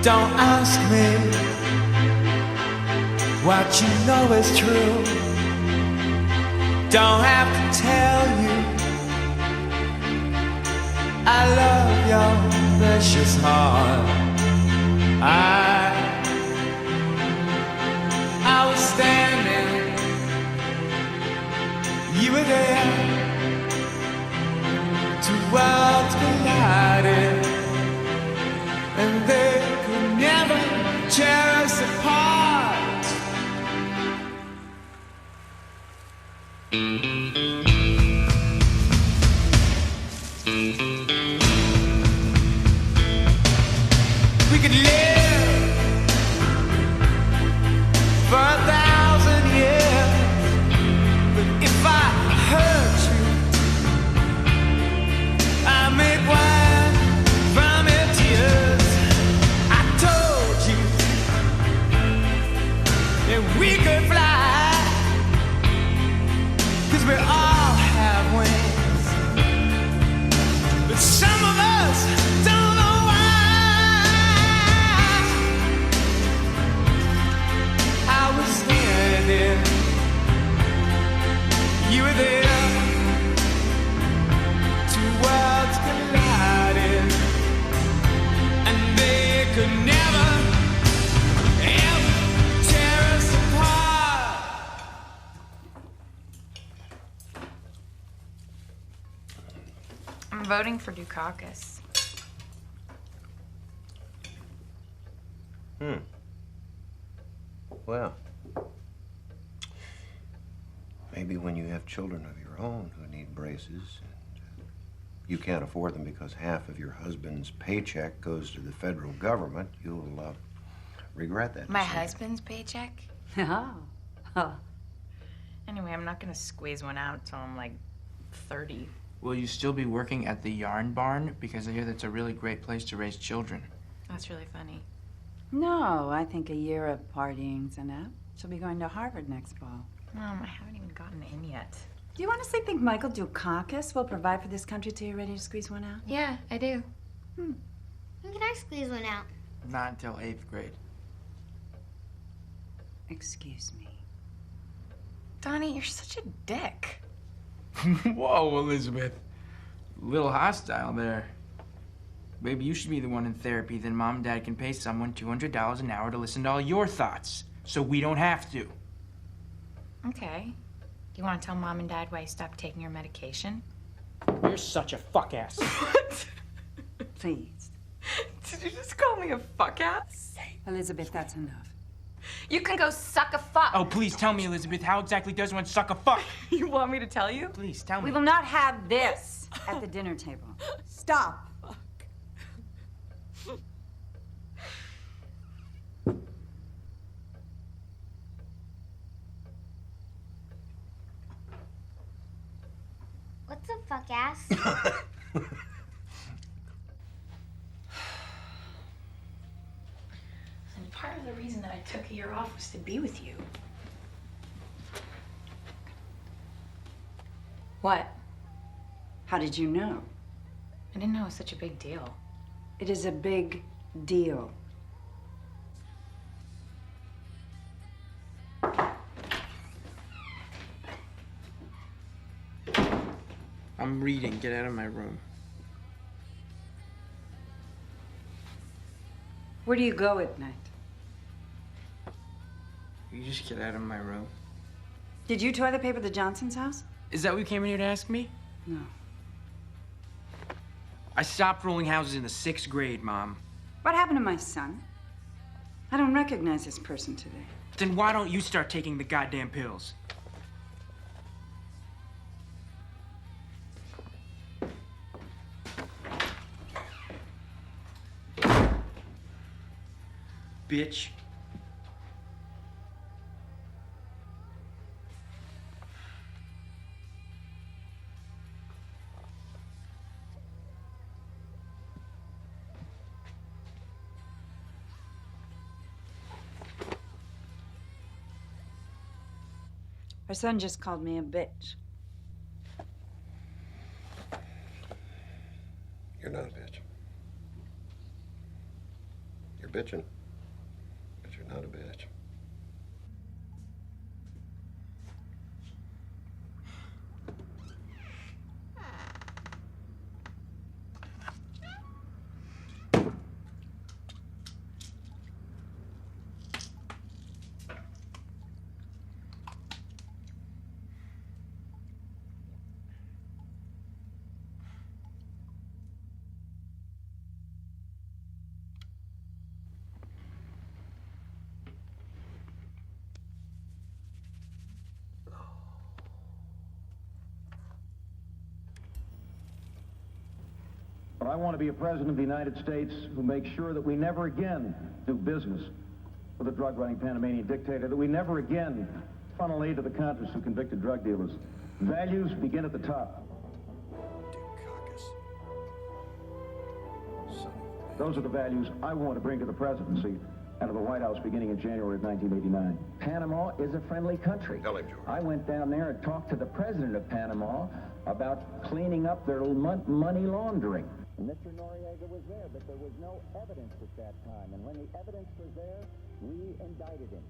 Don't ask me what you know is true. Don't have to tell you I love your precious heart. I was standing, you were there. Two worlds collided, and they could never tear us apart. We could live for 1,000 years, but if I hurt you, I make wine from your tears. I told you that we could fly, 'cause we all have wings, but some of us don't know why. I was standing, you were there. Two worlds collided, and they could never, ever tear us apart. I'm voting for Dukakis. Well, maybe when you have children of your own who need braces and you can't afford them because half of your husband's paycheck goes to the federal government, you'll regret that My decision. husband's paycheck? Oh. Oh. Anyway, I'm not gonna squeeze one out till I'm like 30. Will you still be working at the yarn barn? Because I hear that's a really great place to raise children. That's really funny. No, I think a year of partying's enough. She'll be going to Harvard next fall. Mom, I haven't even gotten in yet. Do you honestly think Michael Dukakis will provide for this country till you're ready to squeeze one out? Yeah, I do. When can I squeeze one out? Not until 8th grade. Excuse me. Donnie, you're such a dick. Whoa, Elizabeth. A little hostile there. Maybe you should be the one in therapy, then Mom and Dad can pay someone $200 an hour to listen to all your thoughts, so we don't have to. Okay. You want to tell Mom and Dad why you stopped taking your medication? You're such a fuck-ass. Please. Did you just call me a fuck-ass? Elizabeth, that's enough. You can go suck a fuck. Oh, please tell me, Elizabeth, how exactly does one suck a fuck? You want me to tell you? Please, tell We me. will not have this at the dinner table. Stop. What's a fuck ass? And part of the reason that I took a year off was to be with you. What? How did you know? I didn't know it was such a big deal. It is a big deal. I'm reading. Get out of my room. Where do you go at night? You just get out of my room. Did you toilet paper the Johnson's house? Is that what you came in here to ask me? No. I stopped rolling houses in the 6th grade, Mom. What happened to my son? I don't recognize this person today. Then why don't you start taking the goddamn pills? Bitch. Our son just called me a bitch. You're not a bitch. You're You're bitching, but you're not a bitch. But I want to be a president of the United States who makes sure that we never again do business with a drug-running Panamanian dictator, that we never again funnel aid to the Contras who convicted drug dealers. Values begin at the top. Those are the values I want to bring to the presidency and to the White House beginning in January of 1989. Panama is a friendly country. Tell him, George. I went down there and talked to the president of Panama about cleaning up their money laundering. Mr. Noriega was there, but there was no evidence at that time. And when the evidence was there, we indicted him.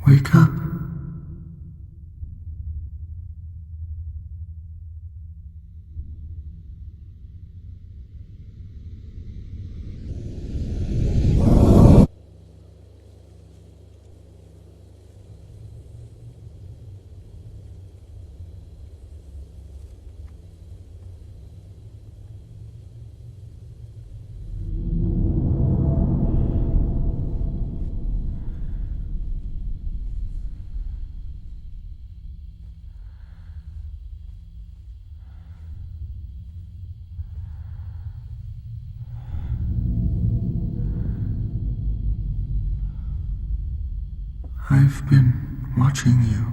Wake up. I've been watching you.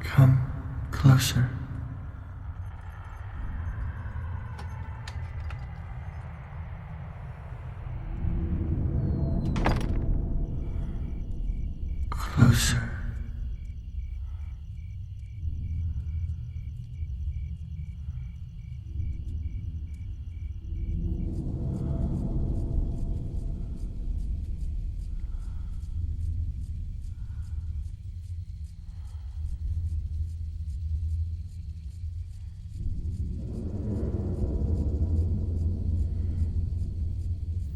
Come closer. Closer.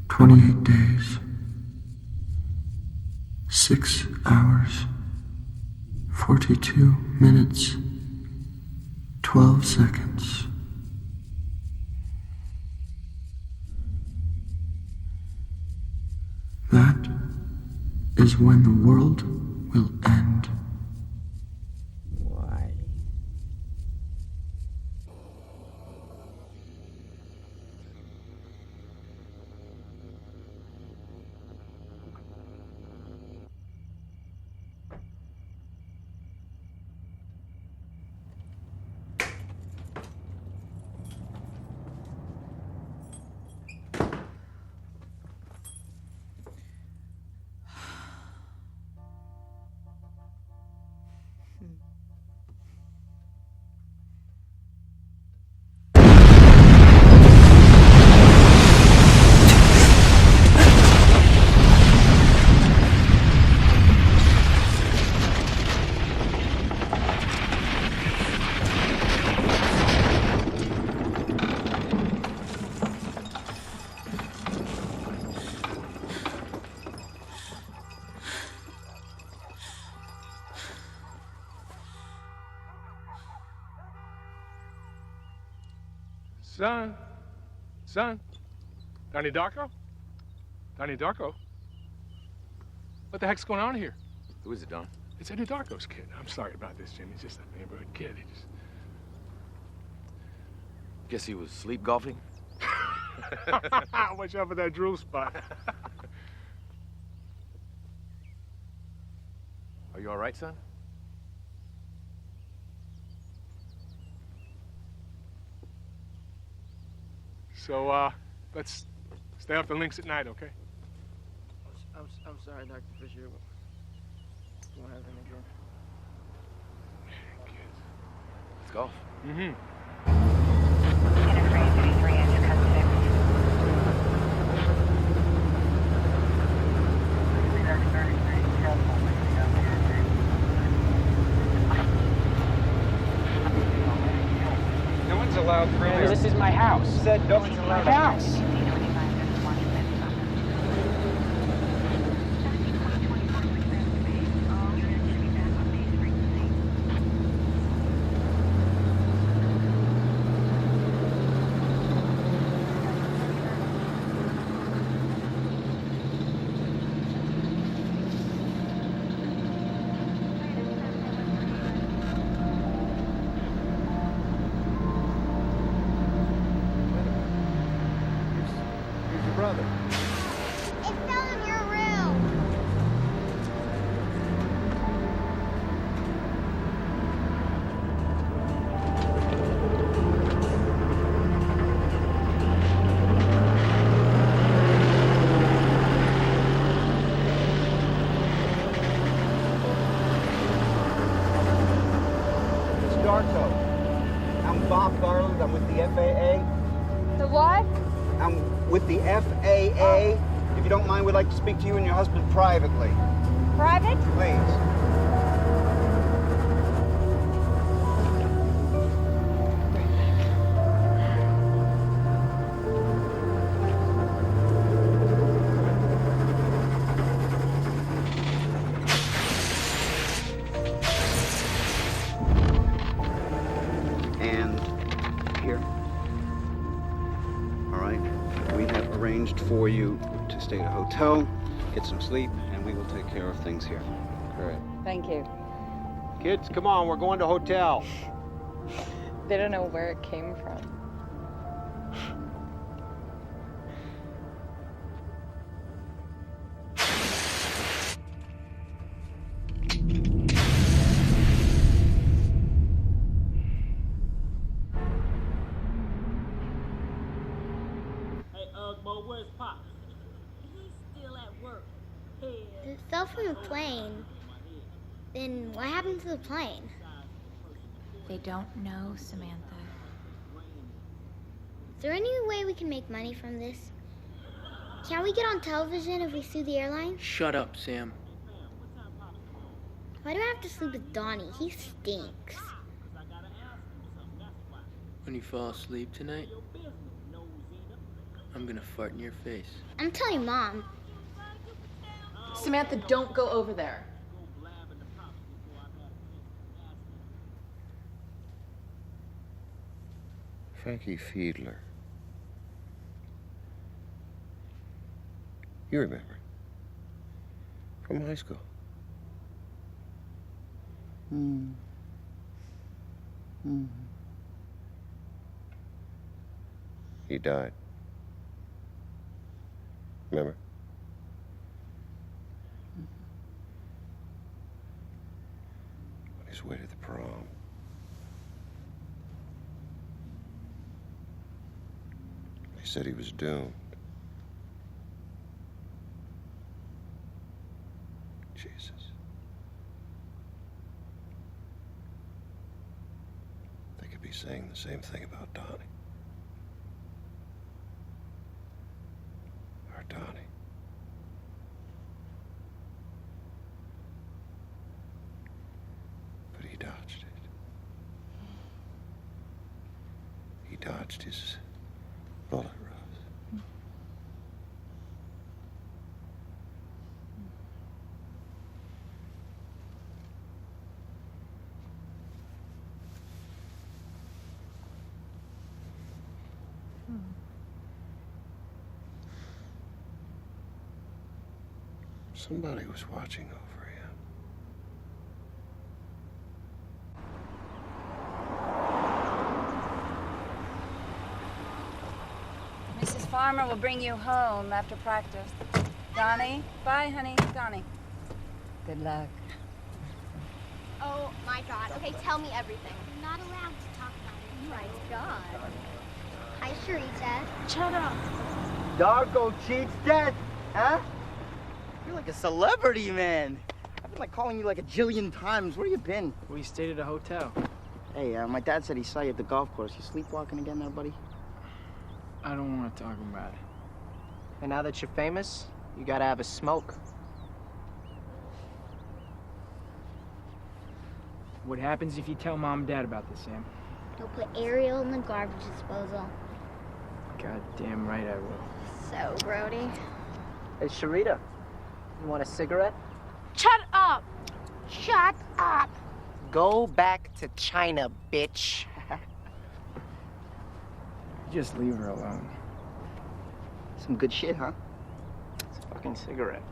"28 days, 6 hours, 42 minutes, 12 seconds. That is when the world will end." Why? Son? Son? Donnie Darko? Donnie Darko? What the heck's going on here? Who is it, Don? It's Eddie Darko's kid. I'm sorry about this, Jim. He's just a neighborhood kid. He just... Guess he was sleep golfing? Watch out for that drool spot. Are you all right, son? So, let's stay off the links at night, okay? I'm sorry, Dr. Fisher. Won't happen again. Kids. Let's golf. Mm-hmm. No one's allowed friends. This is my house. Said no one's My allowed. house. Here's your brother. It fell in your room. It's Darko. I'm Bob Garland. I'm with the FAA. The what? I'm with the FAA. If you don't mind, we'd like to speak to you and your husband privately. Private? Please. And here. All right. We have arranged for you to stay at a hotel, get some sleep, and we will take care of things here. Great. Thank you. Kids, come on, we're going to hotel. They don't know where it came from. Where's Pop? He's still at work. It fell from the plane. Then what happened to the plane? They don't know, Samantha. Is there any way we can make money from this? Can we get on television if we sue the airline? Shut up, Sam. Why do I have to sleep with Donnie? He stinks. When you fall asleep tonight, I'm gonna fart in your face. I'm telling Mom. Samantha, don't go over there. Frankie Fiedler. You remember? From high school. He died. Remember? On his way to the prom. They said he was doomed. Jesus. They could be saying the same thing about Donnie. Our Donnie. But he dodged it. He dodged his bullet, Rose. Somebody was watching over you. Mrs. Farmer will bring you home after practice. Donnie? Bye, honey. Donnie. Good luck. Oh my God. Okay, tell me everything. I'm not allowed to talk about it. My God. Hi, Sharita. Shut up. Darko cheats death, huh? You're like a celebrity, man. I've been like calling you like a jillion times. Where you been? We stayed at a hotel. Hey, my dad said he saw you at the golf course. You sleepwalking again there, buddy? I don't want to talk about it. And now that you're famous, you gotta have a smoke. What happens if you tell Mom and Dad about this, Sam? They'll put Ariel in the garbage disposal. God damn right I will. So, Brody. Hey, Sharita, you want a cigarette? Shut up. Shut up. Go back to China, bitch. Just leave her alone. Some good shit, huh? It's a fucking cigarette.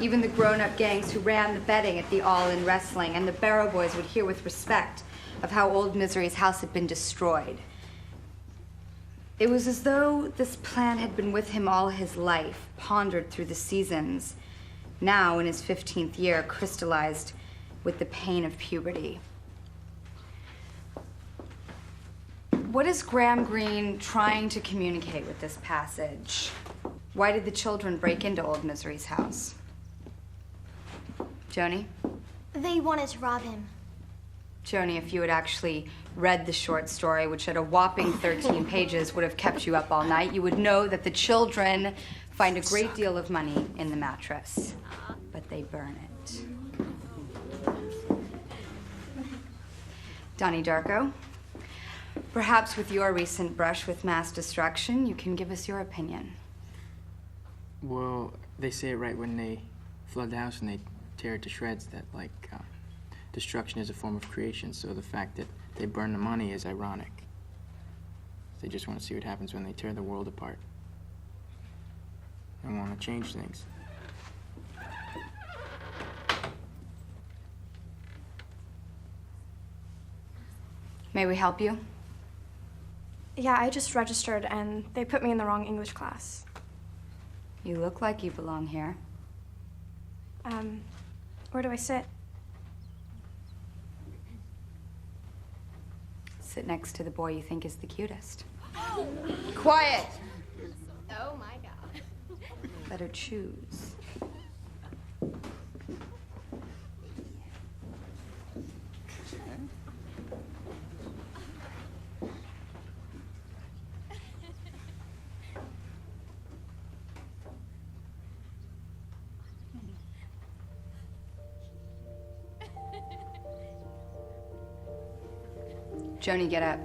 Even the grown-up gangs who ran the betting at the All-In Wrestling and the Barrow Boys would hear with respect of how old Misery's house had been destroyed. It was as though this plan had been with him all his life, pondered through the seasons, now in his 15th year, crystallized with the pain of puberty. What is Graham Greene trying to communicate with this passage? Why did the children break into old Misery's house? Joni? They wanted to rob him. Joni, if you had actually read the short story, which at a whopping 13 pages would have kept you up all night, you would know that the children find a great deal of money in the mattress, but they burn it. Donnie Darko, perhaps with your recent brush with mass destruction, you can give us your opinion. Well, they say it right when they flood the house and they tear it to shreds that, like, destruction is a form of creation, so the fact that they burn the money is ironic. They just want to see what happens when they tear the world apart. They want to change things. May we help you? Yeah, I just registered and they put me in the wrong English class. You look like you belong here. Where do I sit? Sit next to the boy you think is the cutest. Quiet! Oh my God. Let her choose. Joni, get up.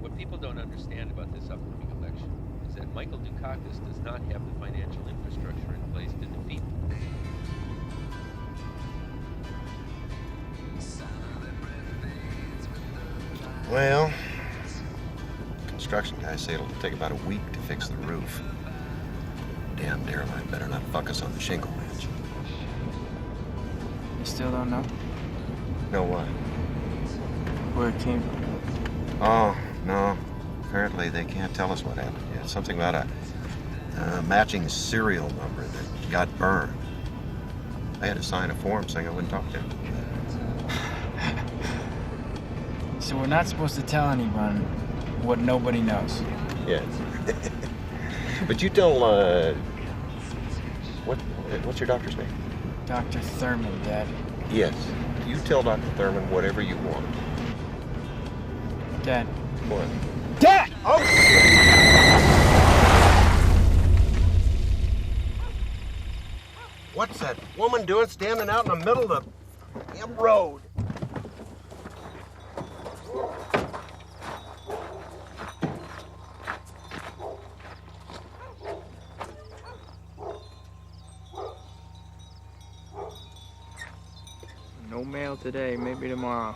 What people don't understand about this upcoming election is that Michael Dukakis does not have the financial infrastructure in place to defeat him. Well, construction guys say it'll take about a week to fix the roof. Damn airline better not fuck us on the shingle match. You still don't know Know what? where it came from? Oh, no. Apparently they can't tell us what happened yet. Something about a matching serial number that got burned. I had to sign a form saying I wouldn't talk to him. So we're not supposed to tell anyone what nobody knows. Yes. But you tell, what's your doctor's name? Dr. Thurman, Dad. Yes. You tell Dr. Thurman whatever you want. Dad. What? Dad! Oh! What's that woman doing standing out in the middle of the damn road? No mail today, maybe tomorrow.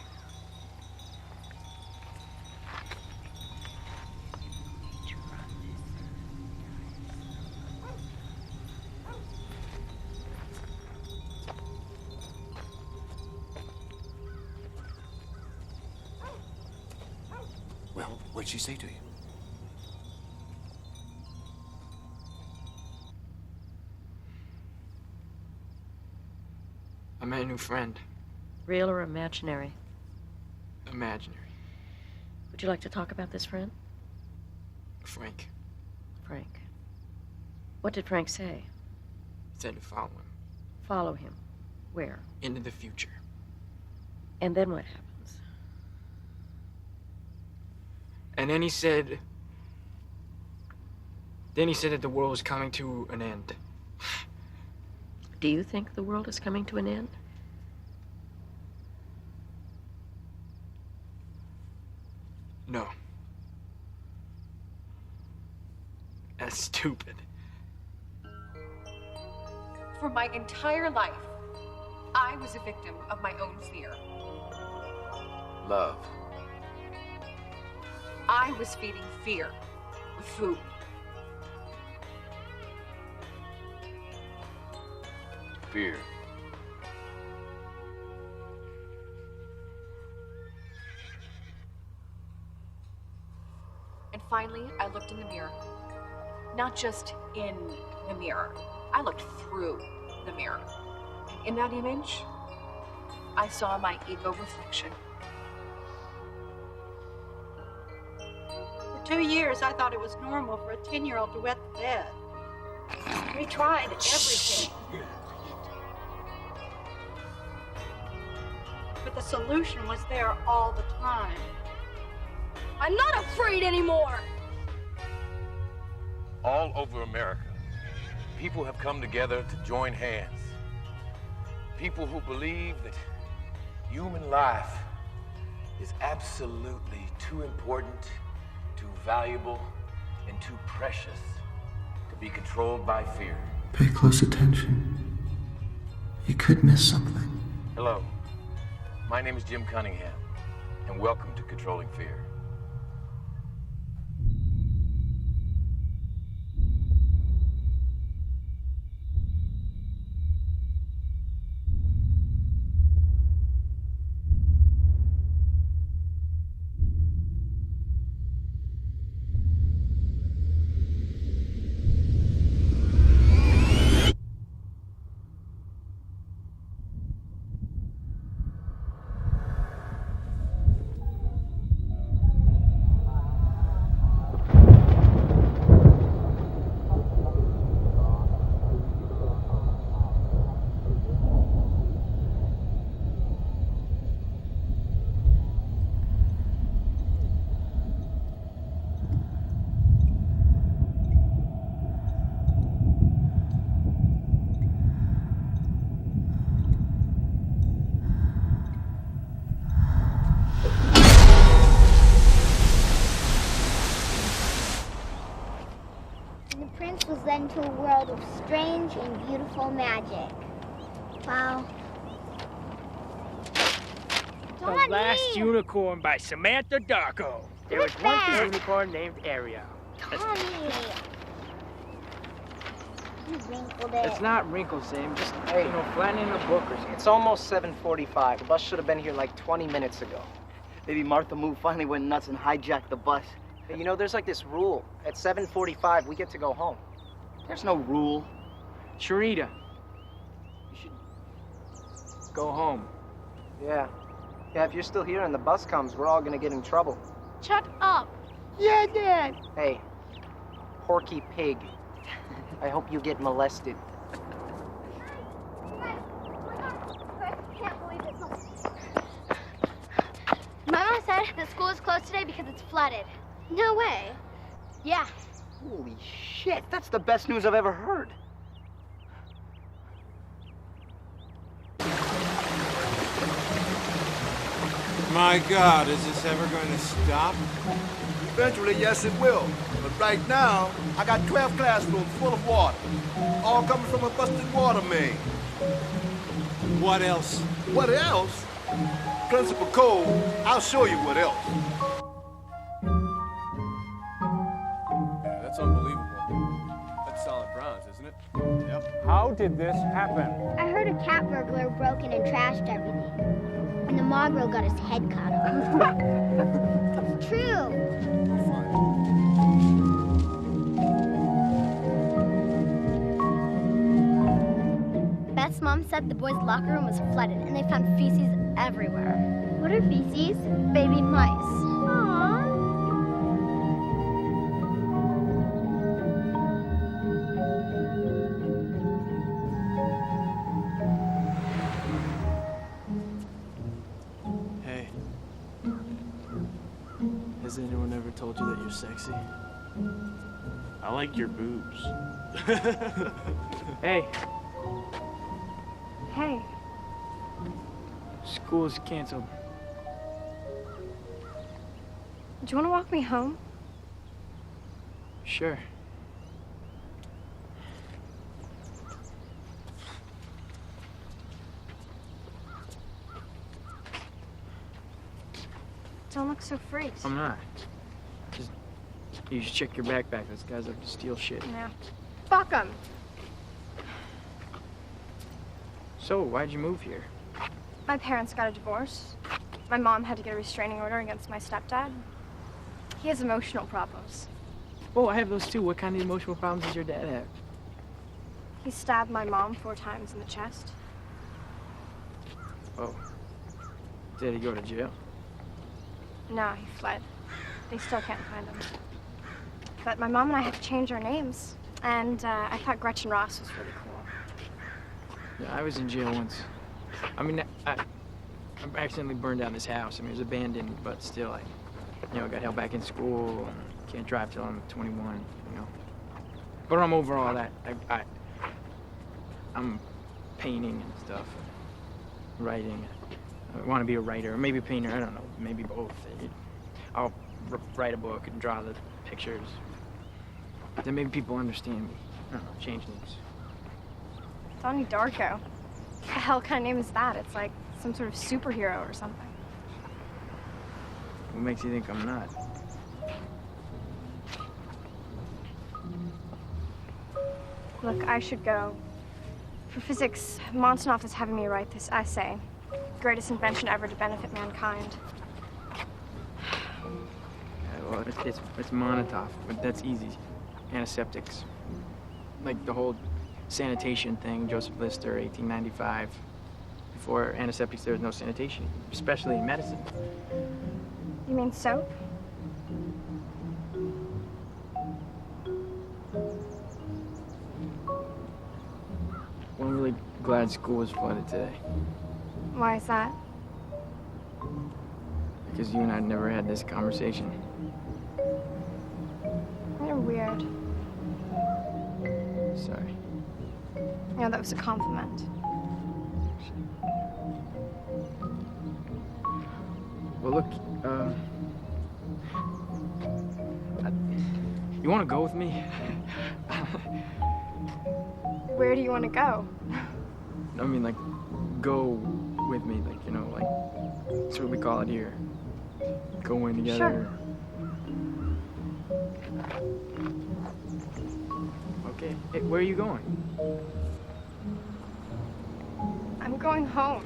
Well, what'd she say to you? I met a new friend. Real or imaginary? Imaginary. Would you like to talk about this friend? Frank. Frank. What did Frank say? Said to follow him. Follow him. Where? Into the future. And then what happens? And then he said that the world was coming to an end. Do you think the world is coming to an end? No. That's stupid. For my entire life, I was a victim of my own fear. Love. I was feeding fear with food. Fear. And finally, I looked in the mirror. Not just in the mirror. I looked through the mirror. In that image, I saw my ego reflection. For 2 years, I thought it was normal for a 10-year-old to wet the bed. We tried everything. But the solution was there all the time. I'm not afraid anymore. All over America, people have come together to join hands. People who believe that human life is absolutely too important, too valuable, and too precious to be controlled by fear. Pay close attention. You could miss something. Hello, my name is Jim Cunningham, and welcome to Controlling Fear. Led into a world of strange and beautiful magic. Wow. The Donnie! Last Unicorn by Samantha Darko. There was once a unicorn named Ariel. Donnie! You wrinkled it. It's not wrinkles, Sam. Just, hey, flattening a book or something. It's almost 7:45. The bus should have been here like 20 minutes ago. Maybe Martha Moo finally went nuts and hijacked the bus. Hey, you know, there's like this rule. At 7:45, we get to go home. There's no rule. Sharita, you should go home. Yeah. Yeah, if you're still here and the bus comes, we're all gonna get in trouble. Shut up. Yeah, Dad. Hey, Porky Pig. I hope you get molested. My mom said the school is closed today because it's flooded. No way. Yeah. Holy shit, that's the best news I've ever heard. My God, is this ever going to stop? Eventually, yes, it will. But right now, I got 12 classrooms full of water, all coming from a busted water main. What else? What else? Principal Cole, I'll show you what else. Yeah, that's unbelievable. That's solid bronze, isn't it? Yep. How did this happen? I heard a cat burglar broke in and trashed everything. And the mongrel got his head cut off. It's true. Beth's mom said the boys' locker room was flooded and they found feces everywhere. What are feces? Baby mice. Aww. Hey. Has anyone ever told you that you're sexy? I like your boobs. Hey. Hey. School's canceled. Do you want to walk me home? Sure. Don't look so freaked. I'm not. Just, you should check your backpack. Those guys up to steal shit. Yeah. Fuck 'em. So, why'd you move here? My parents got a divorce. My mom had to get a restraining order against my stepdad. He has emotional problems. Oh, I have those too. What kind of emotional problems does your dad have? He stabbed my mom 4 times in the chest. Oh. Did he go to jail? No, he fled. They still can't find him. But my mom and I had to change our names. And I thought Gretchen Ross was really cool. Yeah, I was in jail once. I mean, I accidentally burned down this house. I mean, it was abandoned, but still, I got held back in school. And can't drive till I'm 21, But I'm over all that. I'm painting and stuff, writing. I want to be a writer, or maybe a painter. I don't know, maybe both. I'll write a book and draw the pictures. Then maybe people understand me. I don't know, change names. Donnie Darko. What the hell kind of name is that? It's like some sort of superhero or something. What makes you think I'm not? Look, I should go. For physics, Monsonoff is having me write this essay. Greatest invention ever to benefit mankind. Well, it's Monotov, but that's easy. Antiseptics. Like the whole sanitation thing, Joseph Lister, 1895. Before antiseptics, there was no sanitation, especially in medicine. You mean soap? Well, I'm really glad school was flooded today. Why is that? Because you and I never had this conversation. You're weird. Sorry. Yeah, that was a compliment. Well, look, you want to go with me? Where do you want to go? I mean, like, go with me, like, like, that's what we call it here. Going together. Sure. Okay. Hey, where are you going? I'm going home.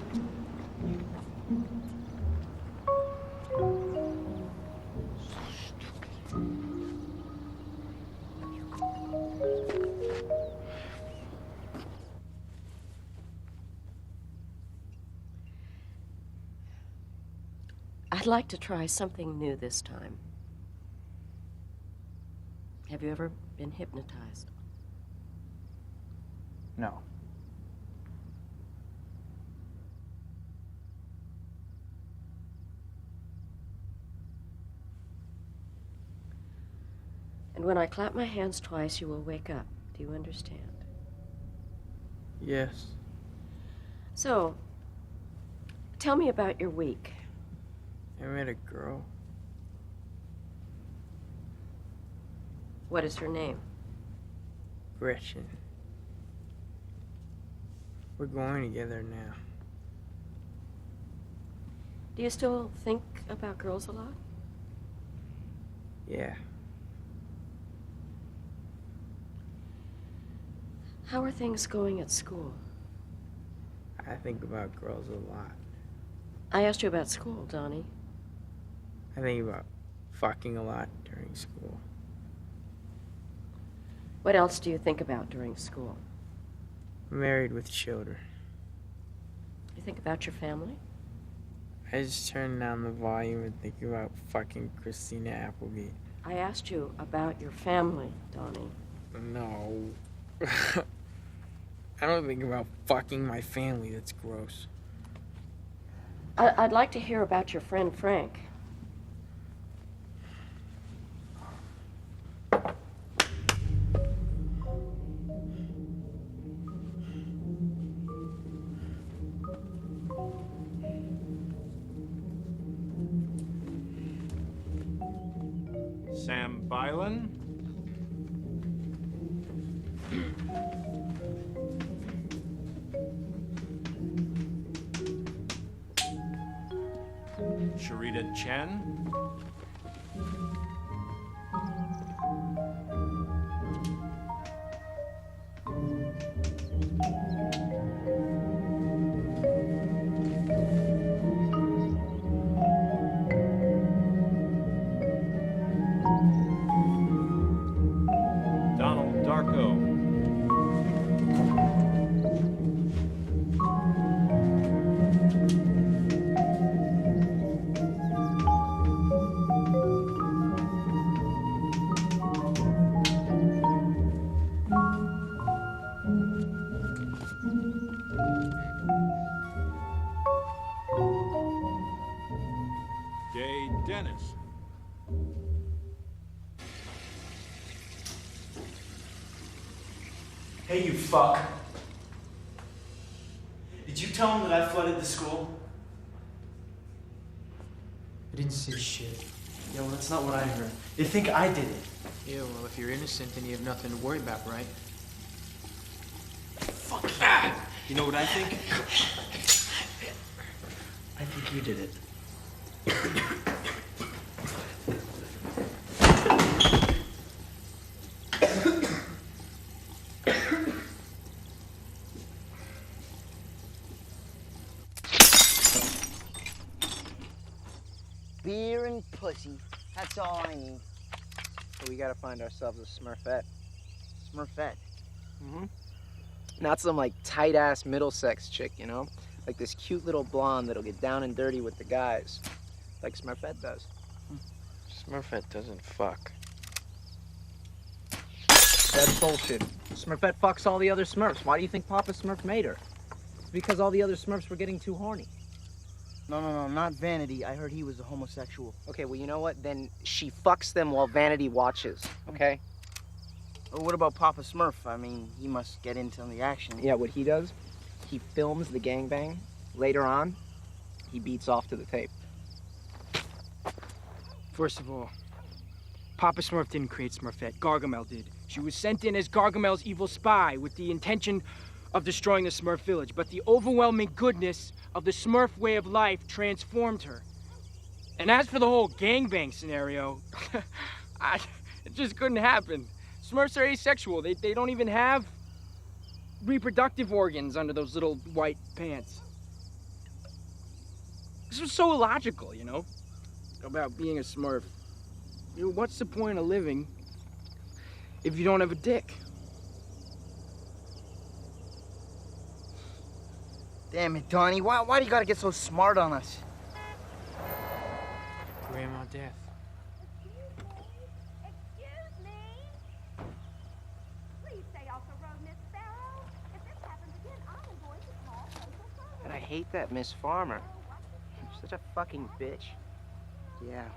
I'd like to try something new this time. Have you ever been hypnotized? No. And when I clap my hands twice, you will wake up. Do you understand? Yes. So, tell me about your week. I met a girl. What is her name? Gretchen. We're going together now. Do you still think about girls a lot? Yeah. How are things going at school? I think about girls a lot. I asked you about school, Donnie. I think about fucking a lot during school. What else do you think about during school? Married with children. You think about your family? I just turn down the volume and think about fucking Christina Applegate. I asked you about your family, Donnie. No. I don't think about fucking my family. That's gross. I'd like to hear about your friend Frank. Sam Bylan. Sharita Chen. Donald Darko. Gay Dennis. Hey, you fuck. Did you tell him that I flooded the school? I didn't say shit. Yeah, well, that's not what I heard. They think I did it. Yeah, well, if you're innocent, then you have nothing to worry about, right? Fuck you. You know what I think? I think you did it. Beer and pussy. That's all I need. So we gotta find ourselves a Smurfette. Smurfette? Mm-hmm. Not some, like, tight-ass Middlesex chick, you know? Like this cute little blonde that'll get down and dirty with the guys. Like Smurfette does. Smurfette doesn't fuck. That's bullshit. Smurfette fucks all the other Smurfs. Why do you think Papa Smurf made her? It's because all the other Smurfs were getting too horny. No, not Vanity. I heard he was a homosexual. Okay, well, you know what? Then she fucks them while Vanity watches, okay? Well, what about Papa Smurf? I mean, he must get into the action. Yeah, what he does, he films the gangbang. Later on, he beats off to the tape. First of all, Papa Smurf didn't create Smurfette. Gargamel did. She was sent in as Gargamel's evil spy with the intention of destroying the Smurf village. But the overwhelming goodness of the Smurf way of life transformed her. And as for the whole gangbang scenario, it just couldn't happen. Smurfs are asexual. They don't even have reproductive organs under those little white pants. This was so illogical, you know, about being a Smurf. You know, what's the point of living if you don't have a dick? Damn it, Donnie. Why do you gotta get so smart on us? Grandma Death. And I hate that Miss Farmer. She's such a fucking bitch. Yeah.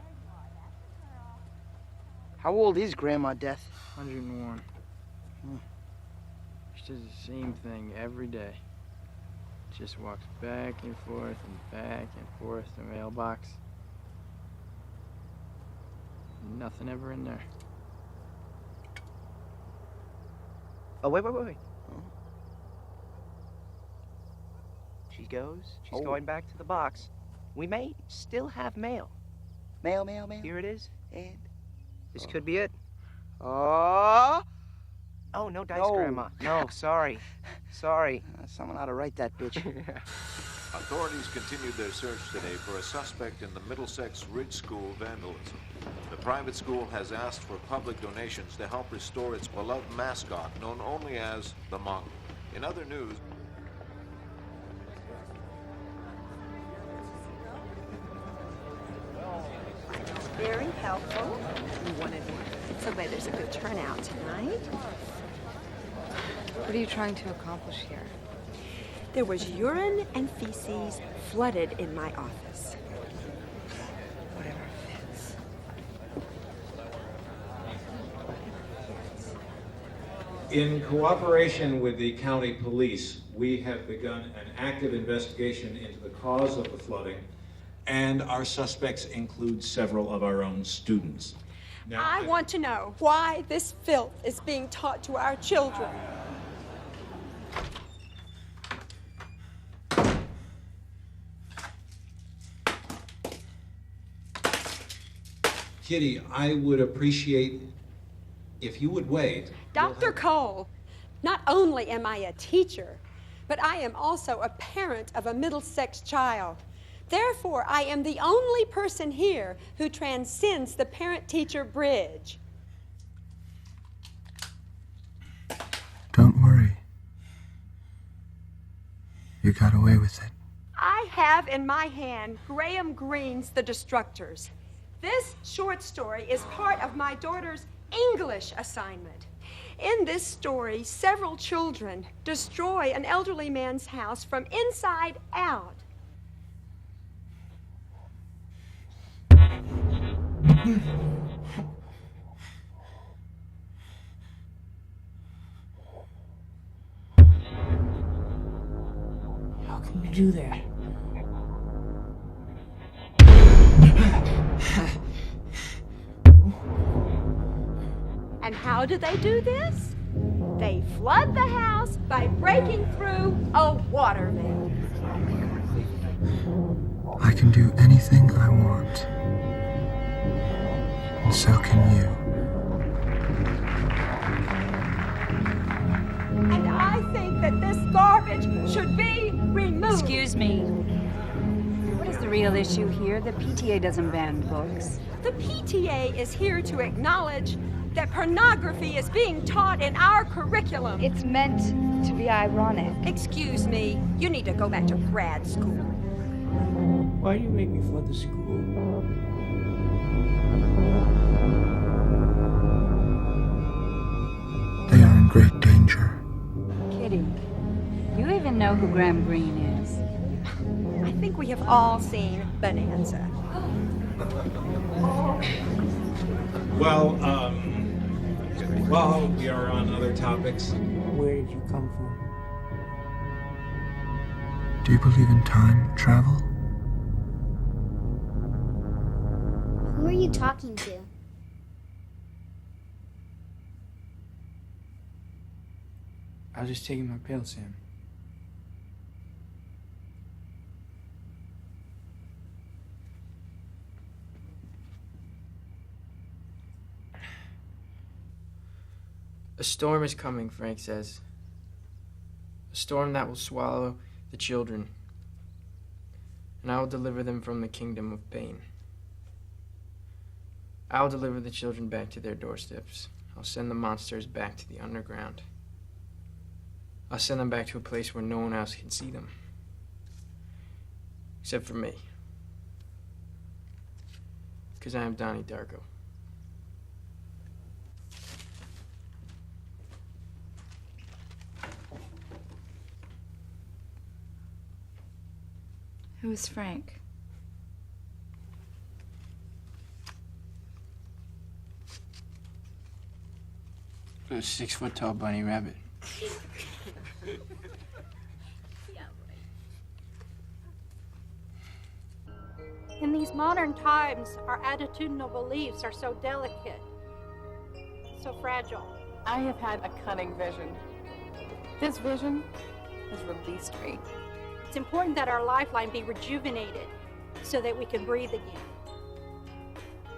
How old is Grandma Death? 101. She does the same thing every day. Just walks back and forth the mailbox. Nothing ever in there. Oh, wait. She goes. She's going back to the box. We may still have mail. Mail. Here it is. And? This could be it. Oh! Oh, no dice, No. Grandma. No, sorry. Sorry. Someone ought to write that bitch. Authorities continued their search today for a suspect in the Middlesex Ridge School vandalism. The private school has asked for public donations to help restore its beloved mascot, known only as the Monk. In other news, Very helpful. So glad there's a good turnout tonight. What are you trying to accomplish here? There was urine and feces flooded in my office. Whatever fits. In cooperation with the county police, we have begun an active investigation into the cause of the flooding, and our suspects include several of our own students. Now, I want to know why this filth is being taught to our children. Kitty, I would appreciate if you would wait. Dr. Cole, not only am I a teacher, but I am also a parent of a Middlesex child. Therefore, I am the only person here who transcends the parent-teacher bridge. Don't worry. You got away with it. I have in my hand Graham Greene's The Destructors. This short story is part of my daughter's English assignment. In this story, several children destroy an elderly man's house from inside out. How can you do that? And how do they do this? They flood the house by breaking through a water main. I can do anything I want. And so can you. And I think that this garbage should be removed. Excuse me. What is the real issue here? The PTA doesn't ban books. The PTA is here to acknowledge that pornography is being taught in our curriculum. It's meant to be ironic. Excuse me, you need to go back to grad school. Why do you make me flood the school? They are in great danger. Kitty, do you even know who Graham Greene is? I think we have all seen Bonanza. Well, while we are on other topics, Where did you come from? Do you believe in time travel? Who are you talking to? I was just taking my pill, Sam. A storm is coming, Frank says. A storm that will swallow the children, and I will deliver them from the kingdom of pain. I will deliver the children back to their doorsteps. I'll send the monsters back to the underground. I'll send them back to a place where no one else can see them. Except for me. Because I am Donnie Darko. Who's Frank? A 6-foot-tall bunny rabbit. In these modern times, our attitudinal beliefs are so delicate, so fragile. I have had a cunning vision. This vision has released me. It's important that our lifeline be rejuvenated so that we can breathe again.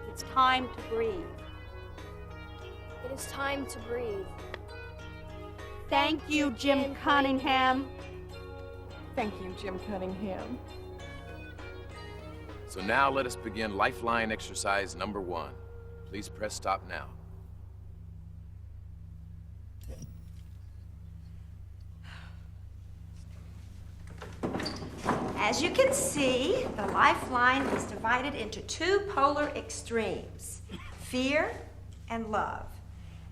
It's time to breathe. It is time to breathe. Thank you, Jim Cunningham. Thank you, Jim Cunningham. So now let us begin lifeline exercise number 1. Please press stop now. As you can see, the lifeline is divided into two polar extremes, fear and love.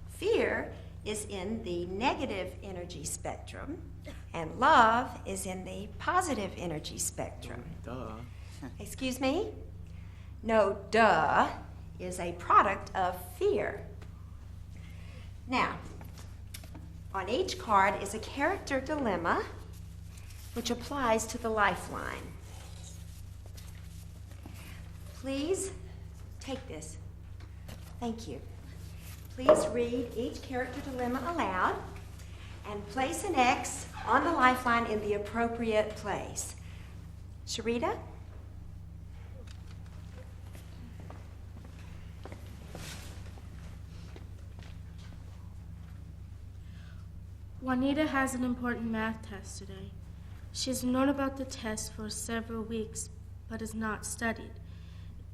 Fear is in the negative energy spectrum, and love is in the positive energy spectrum. Duh. Excuse me? No, duh is a product of fear. Now, on each card is a character dilemma which applies to the lifeline. Please take this. Thank you. Please read each character dilemma aloud and place an X on the lifeline in the appropriate place. Sharita? Juanita has an important math test today. She's known about the test for several weeks, but has not studied.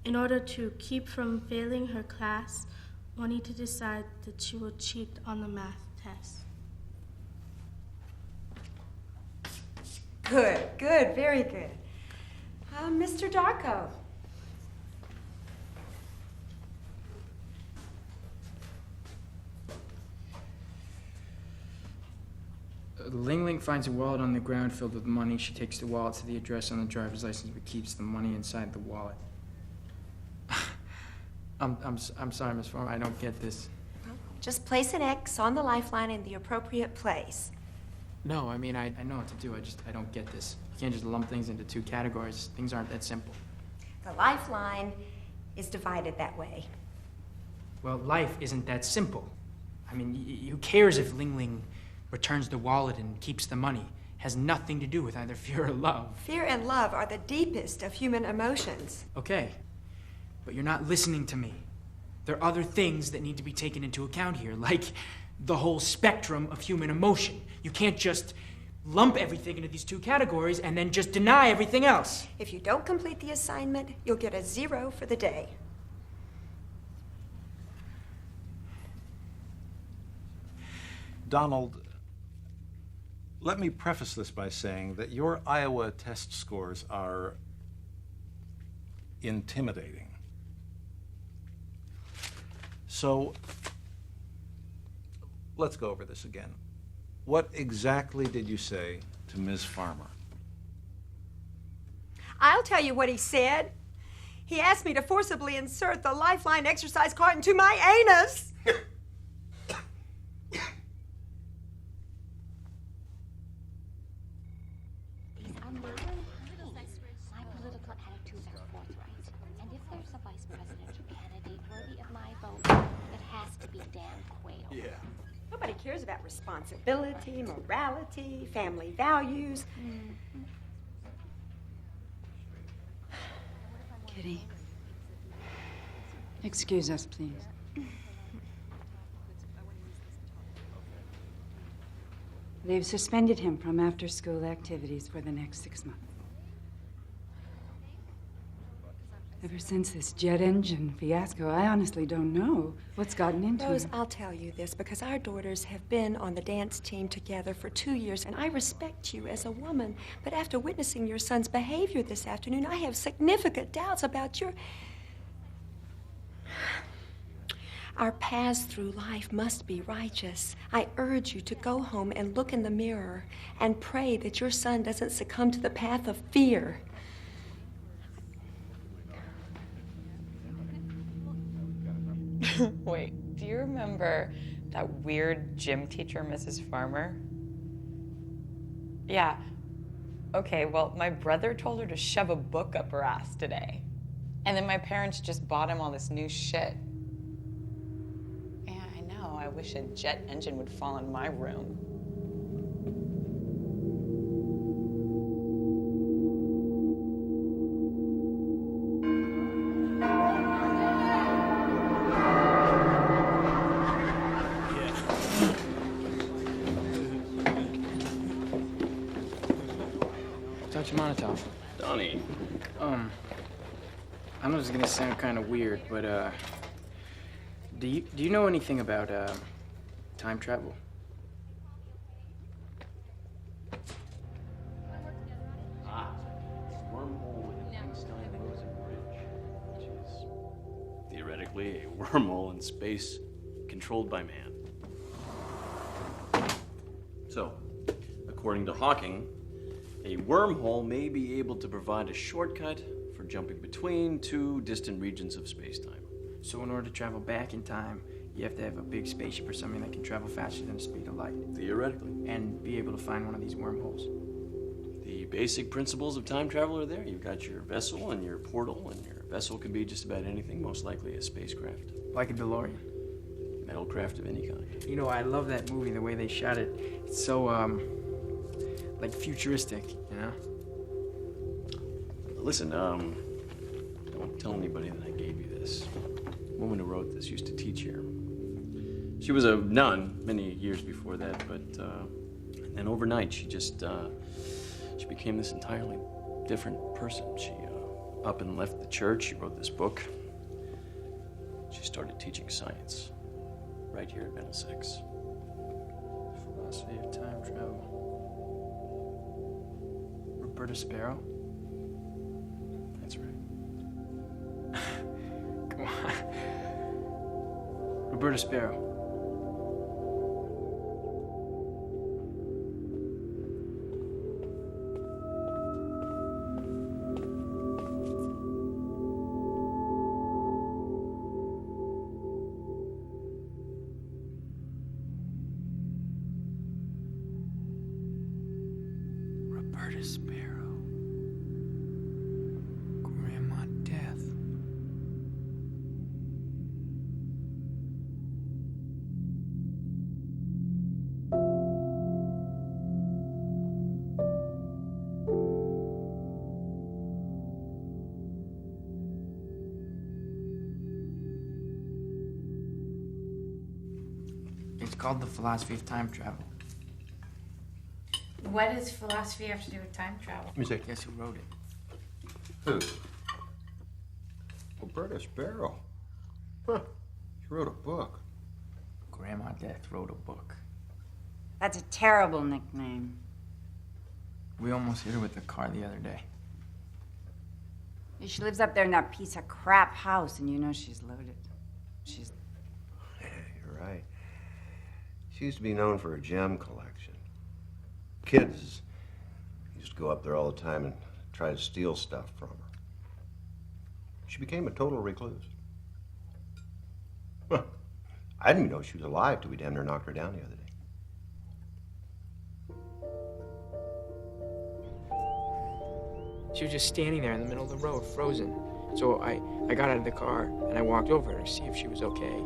In order to keep from failing her class, Juanita decided that she will cheat on the math test. Good, good, very good. Mr. Darko. Ling Ling finds a wallet on the ground filled with money. She takes the wallet to the address on the driver's license but keeps the money inside the wallet. I'm sorry, Miss Farmer. I don't get this. Just place an X on the lifeline in the appropriate place. No, I mean, I know what to do. I don't get this. You can't just lump things into two categories. Things aren't that simple. The lifeline is divided that way. Well, life isn't that simple. I mean, who cares if Ling Ling returns the wallet and keeps the money? Has nothing to do with either fear or love. Fear and love are the deepest of human emotions. Okay, but you're not listening to me. There are other things that need to be taken into account here, like the whole spectrum of human emotion. You can't just lump everything into these two categories and then just deny everything else. If you don't complete the assignment, you'll get a 0 for the day. Donald, let me preface this by saying that your Iowa test scores are intimidating. So, let's go over this again. What exactly did you say to Ms. Farmer? I'll tell you what he said. He asked me to forcibly insert the lifeline exercise card into my anus. My political attitudes are forthright, and if there's a vice presidential candidate worthy of my vote, it has to be Dan Quayle. Yeah. Nobody cares about responsibility, morality, family values. Kitty. Excuse us, please. They've suspended him from after-school activities for the next 6 months. Ever since this jet engine fiasco, I honestly don't know what's gotten into Rose, him. I'll tell you this because our daughters have been on the dance team together for 2 years, and I respect you as a woman. But after witnessing your son's behavior this afternoon, I have significant doubts about your... Our paths through life must be righteous. I urge you to go home and look in the mirror and pray that your son doesn't succumb to the path of fear. Wait, do you remember that weird gym teacher, Mrs. Farmer? Yeah. Okay, well, my brother told her to shove a book up her ass today. And then my parents just bought him all this new shit. Yeah, I know. I wish a jet engine would fall in my room. Dr. Monotov. Donnie. I know this is gonna sound kind of weird, but do you know anything about time travel? Wormhole in Einstein-Rosen Bridge, which is theoretically a wormhole in space controlled by man. So, according to Hawking, a wormhole may be able to provide a shortcut for jumping between two distant regions of space-time. So in order to travel back in time, you have to have a big spaceship or something that can travel faster than the speed of light. Theoretically. And be able to find one of these wormholes. The basic principles of time travel are there. You've got your vessel and your portal, and your vessel can be just about anything, most likely a spacecraft. Like a DeLorean. Metal craft of any kind. You know, I love that movie, the way they shot it. It's so, like futuristic, you know? Listen, don't tell anybody that I gave you this. The woman who wrote this used to teach here. She was a nun many years before that, but and then overnight she just she became this entirely different person. She up and left the church. She wrote this book. She started teaching science right here at Middlesex. Philosophy of time travel. Roberta Sparrow? That's right. Come on. Roberta Sparrow. Sparrow. Grandma Death. It's called The Philosophy of Time Travel. What does philosophy have to do with time travel? Let me see. Guess who wrote it? Who? Roberta Sparrow. Huh. She wrote a book. Grandma Death wrote a book. That's a terrible nickname. We almost hit her with the car the other day. She lives up there in that piece of crap house, and you know she's loaded. She's... You're right. She used to be known for her gem collection. Kids used to go up there all the time and try to steal stuff from her. She became a total recluse. Huh. I didn't even know she was alive till we damn near knocked her down the other day. She was just standing there in the middle of the road, frozen. So I got out of the car and I walked over to see if she was okay.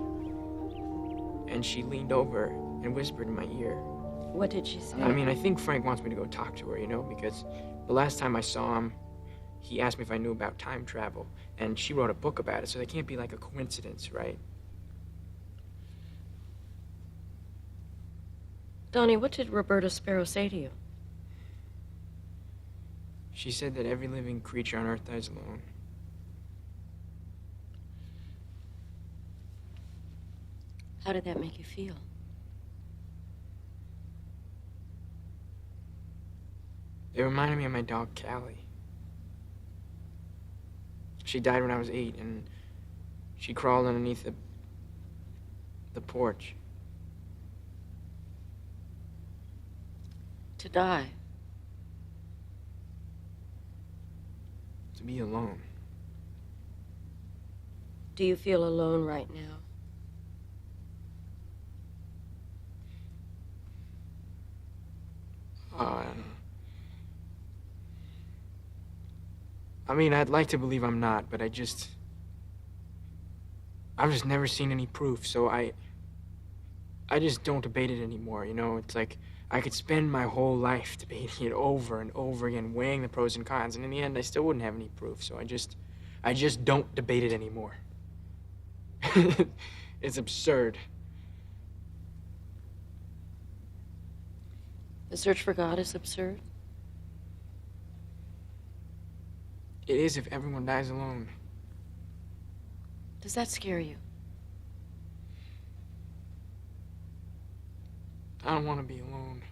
And she leaned over and whispered in my ear. What did she say? I mean, I think Frank wants me to go talk to her, you know, because the last time I saw him, he asked me if I knew about time travel, and she wrote a book about it, so that can't be like a coincidence, right? Donnie, what did Roberta Sparrow say to you? She said that every living creature on Earth dies alone. How did that make you feel? It reminded me of my dog, Callie. She died when I was 8, and she crawled underneath the porch. To die? To be alone. Do you feel alone right now? I mean, I'd like to believe I'm not, but I've just never seen any proof, so I just don't debate it anymore, you know? It's like I could spend my whole life debating it over and over again, weighing the pros and cons, and in the end, I still wouldn't have any proof, so I just don't debate it anymore. It's absurd. The search for God is absurd? It is if everyone dies alone. Does that scare you? I don't want to be alone.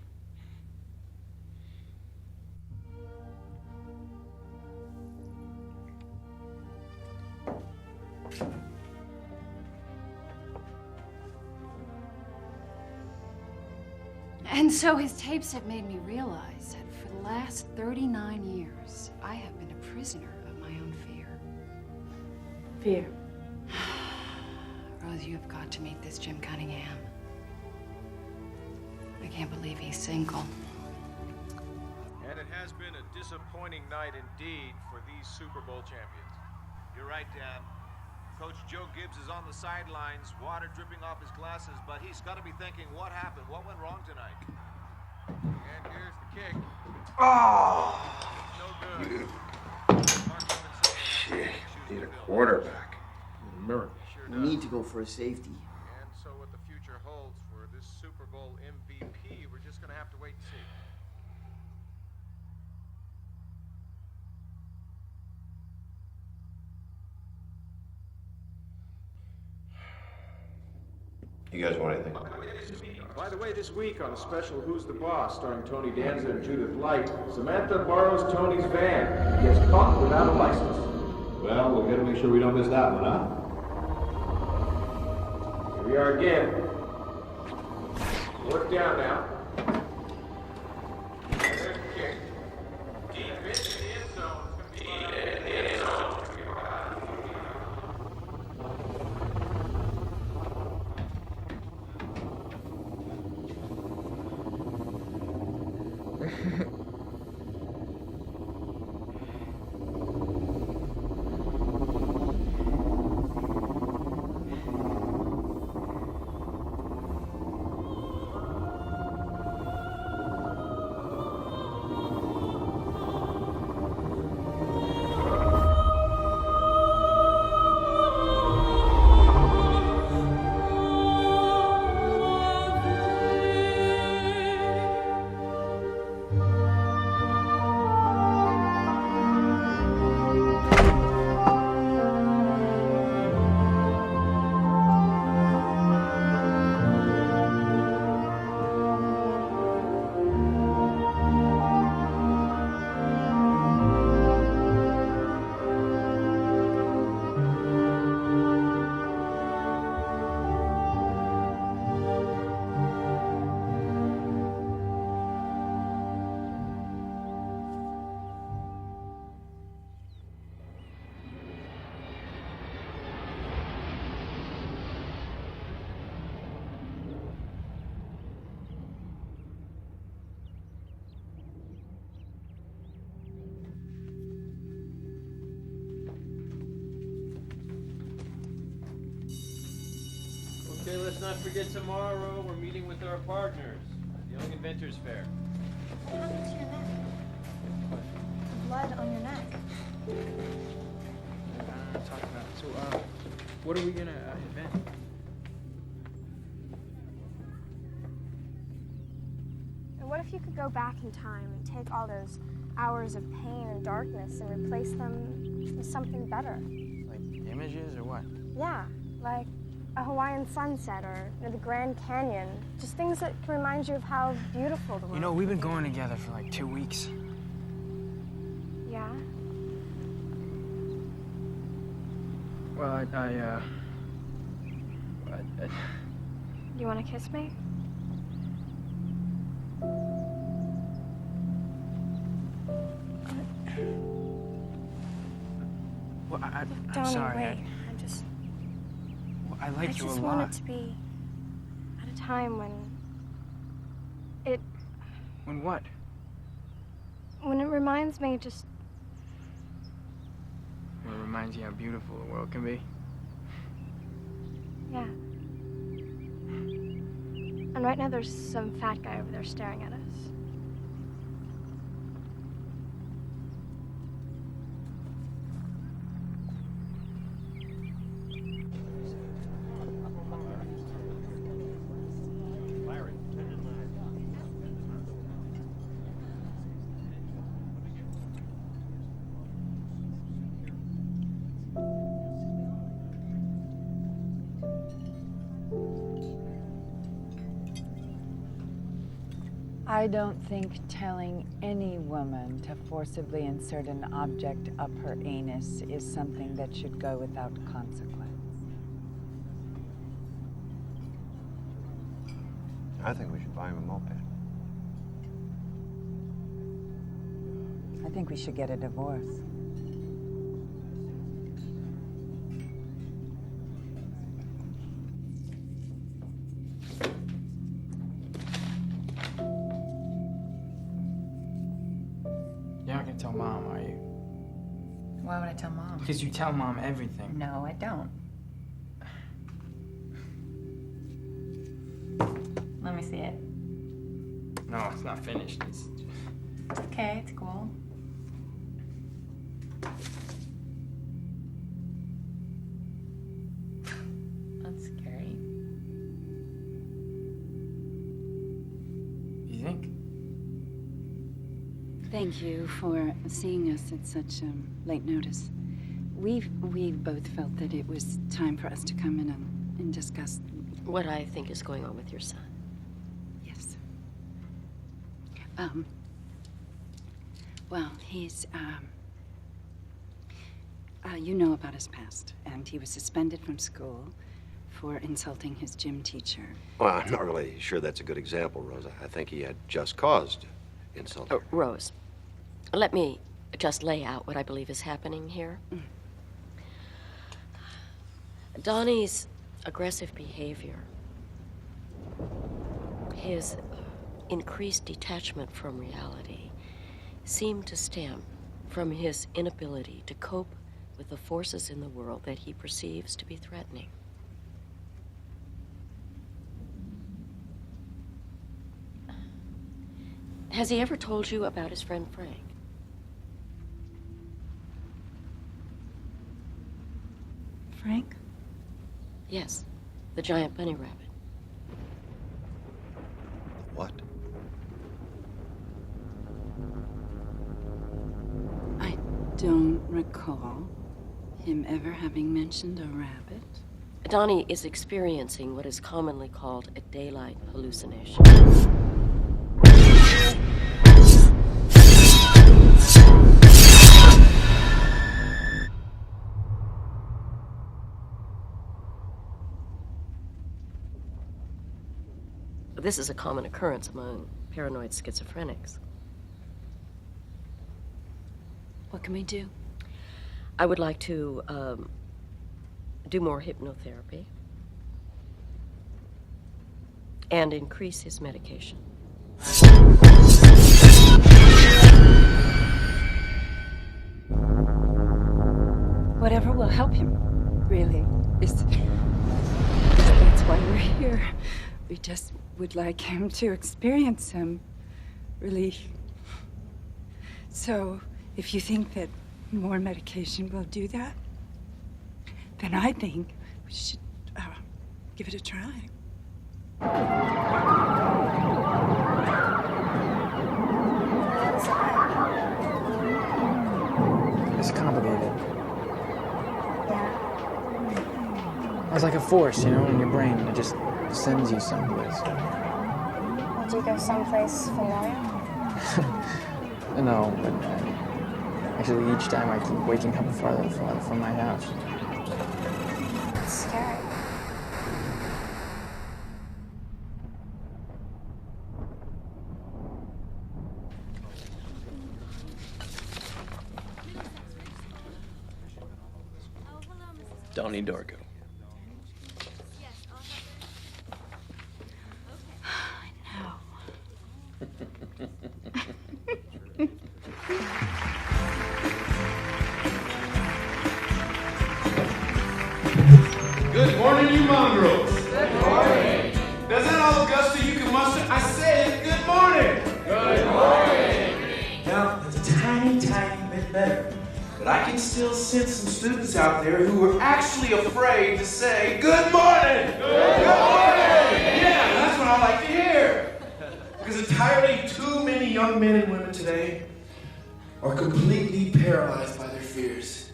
And so his tapes have made me realize that for the last 39 years, I have been a prisoner of my own fear. Fear? Rose, you have got to meet this Jim Cunningham. I can't believe he's single. And it has been a disappointing night indeed for these Super Bowl champions. You're right, Dan. Coach Joe Gibbs is on the sidelines, water dripping off his glasses, but he's got to be thinking, what happened? What went wrong tonight? And here's the kick. Oh! No good. Shit. Need a quarterback. Miracle. We need to go for a safety. And so what the future holds for this Super Bowl MVP, we're just going to have to wait and see. You guys want anything? By the way, this week on a special Who's the Boss, starring Tony Danza and Judith Light, Samantha borrows Tony's van and gets caught without a license. Well, we've got to make sure we don't miss that one, huh? Here we are again. Work down now. And there's the kick. Deep into the end zone. Okay, let's not forget tomorrow we're meeting with our partners at the Young Inventors Fair. What happened to your neck? Blood on your neck. Talk about it. So, what are we gonna invent? And what if you could go back in time and take all those hours of pain and darkness and replace them with something better? Like images or what? Yeah, like a Hawaiian sunset or the Grand Canyon. Just things that can remind you of how beautiful the world You know, we've been can be. going together for like 2 weeks. Yeah? Well, You want to kiss me? well, I'm Donnie, sorry. wait. I like you a just lot. want it to be at a time when it When what? reminds me just When it reminds you how beautiful the world can be. yeah. And right now there's some fat guy over there staring at us. I don't think telling any woman to forcibly insert an object up her anus is something that should go without consequence. I think we should buy him a moped. I think we should get a divorce. You're not gonna tell Mom, are you? Why would I tell Mom? Because you tell Mom everything. No, I don't. Let me see it. No, it's not finished. It's Okay, it's cool. That's scary. You think? Thank you for seeing us at such late notice. We've both felt that it was time for us to come in and discuss What I think is going on with your son. Yes. Well, he's you know about his past, and he was suspended from school for insulting his gym teacher. Well, I'm not really sure that's a good example, Rosa. I think he had just cause to insult her. Rose, let me just lay out what I believe is happening here. Donnie's aggressive behavior, his increased detachment from reality, seemed to stem from his inability to cope with the forces in the world that he perceives to be threatening. Has he ever told you about his friend Frank? Frank? Yes, the giant bunny rabbit. What? I don't recall him ever having mentioned a rabbit. Donnie is experiencing what is commonly called a daylight hallucination. This is a common occurrence among paranoid schizophrenics. What can we do? I would like to do more hypnotherapy and increase his medication. Whatever will help him, really. It's why we're here. We just would like him to experience some relief. So, if you think that more medication will do that, then I think we should give it a try. It's complicated. It's like a force, you know, in your brain. It just sends you someplace. Would you go someplace familiar? No, but actually each time I keep waking up farther and farther from my house. It's scary. Donnie Darko. Good morning, you mongrels. Good morning. Does that all gusto you can muster? I said good morning. Good morning. Now, it's a tiny, tiny bit better. But I can still sense some students out there who are actually afraid to say good morning. Good morning. Yeah, that's what I like to hear. Because entirely too many young men and women today are completely paralyzed by their fears.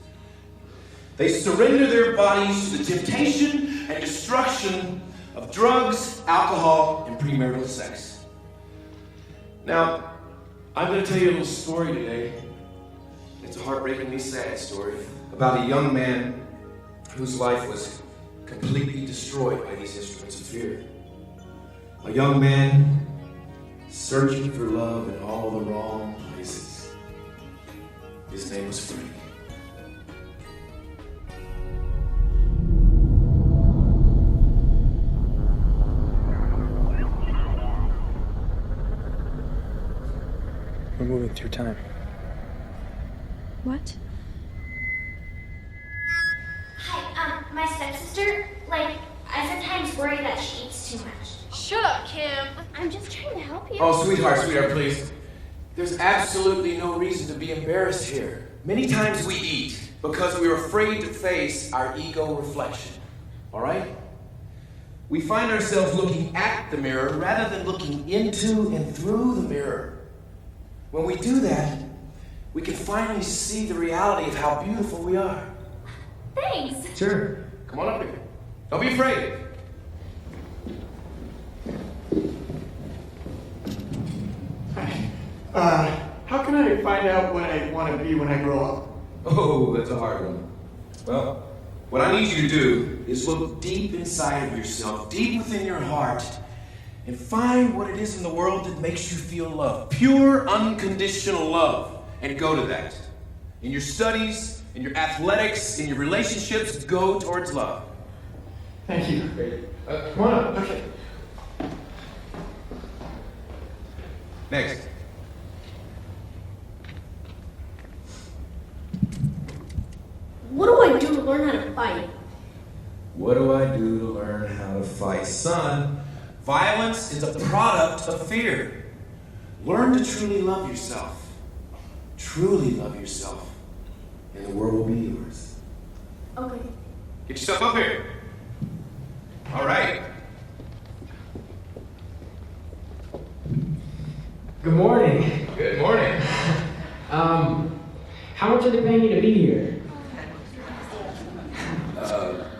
They surrender their bodies to the temptation and destruction of drugs, alcohol, and premarital sex. Now, I'm going to tell you a little story today. It's a heartbreakingly sad story about a young man whose life was completely destroyed by these instruments of fear. A young man searching for love in all the wrong places. His name was Freddie. We're moving through time. What? Hi, my stepsister, I sometimes worry that she eats too much. Shut up, Kim. I'm just trying to help you. Oh, sweetheart, please. There's absolutely no reason to be embarrassed here. Many times we eat because we're afraid to face our ego reflection. All right? We find ourselves looking at the mirror rather than looking into and through the mirror. When we do that, we can finally see the reality of how beautiful we are. Thanks. Sure. Come on up here. Don't be afraid. How can I find out what I want to be when I grow up? Oh, that's a hard one. Well, what I need you to do is look deep inside of yourself, deep within your heart, and find what it is in the world that makes you feel love. Pure, unconditional love. And go to that. In your studies, in your athletics, in your relationships, go towards love. Thank you. Come on up. Okay. Next. What do I do to learn how to fight? What do I do to learn how to fight? Son, violence is a product of fear. Learn to truly love yourself. Truly love yourself, and the world will be yours. Okay. Get yourself up here. All right. Good morning. Good morning. How much are they paying you to be here?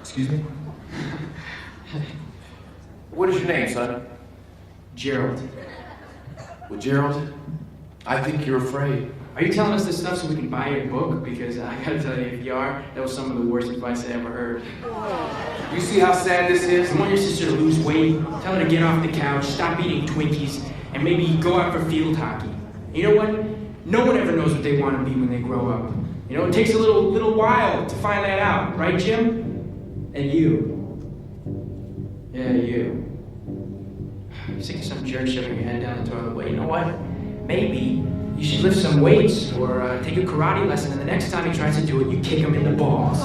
Excuse me? What is your name, son? Gerald. Well, Gerald, I think you're afraid. Are you telling us this stuff so we can buy your book? Because I gotta tell you, if you are, that was some of the worst advice I ever heard. You see how sad this is? I want your sister to lose weight, tell her to get off the couch, stop eating Twinkies, and maybe go out for field hockey. You know what? No one ever knows what they want to be when they grow up. You know, it takes a little while to find that out, right, Jim? And you. Yeah, you. You're sick of some jerk shoving your head down the toilet. Well, you know what? Maybe you should lift some weights or take a karate lesson, and the next time he tries to do it, you kick him in the balls.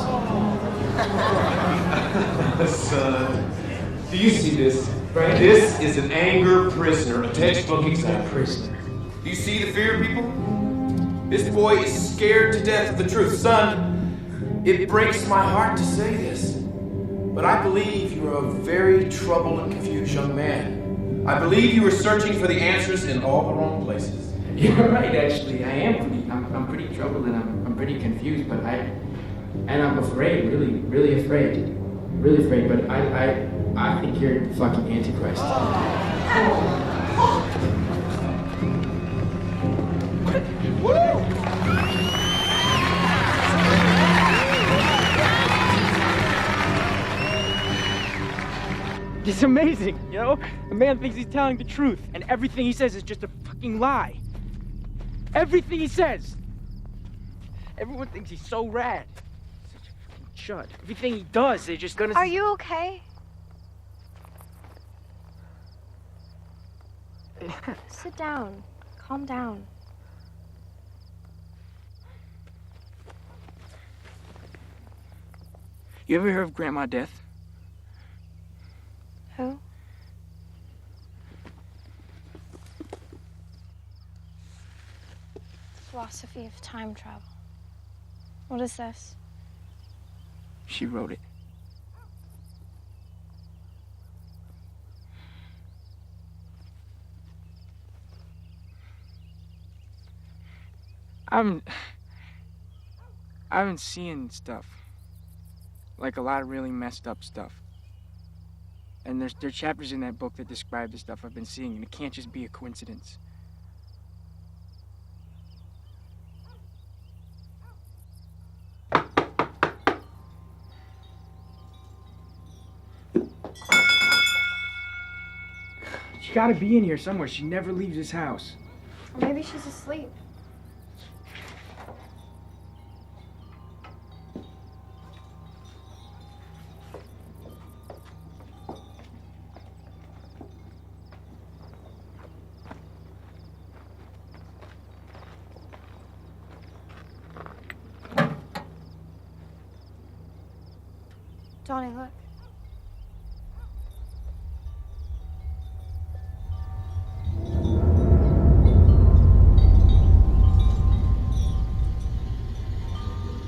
Son, Do you see this? Right? This is an anger prisoner, a textbook example. Prisoner. Do you see the fear, people? This boy is scared to death of the truth. Son, it breaks my heart to say this, but I believe you are a very troubled and confused young man. I believe you are searching for the answers in all the wrong places. You're right, actually. I am I'm pretty troubled and I'm pretty confused, but I'm afraid, really afraid. Really afraid, but I think you're fucking Antichrist. It's amazing, you know? A man thinks he's telling the truth, and everything he says is just a fucking lie. Everything he says. Everyone thinks he's so rad. Such a fucking chud. Everything he does, they're just gonna... Are you okay? Sit down. Calm down. You ever heard of Grandma Death? Who? Philosophy of time travel. What is this? She wrote it. I've been seeing stuff. Like a lot of really messed up stuff. And there are chapters in that book that describe the stuff I've been seeing, and it can't just be a coincidence. She gotta be in here somewhere. She never leaves this house. Or maybe she's asleep. Donnie, look.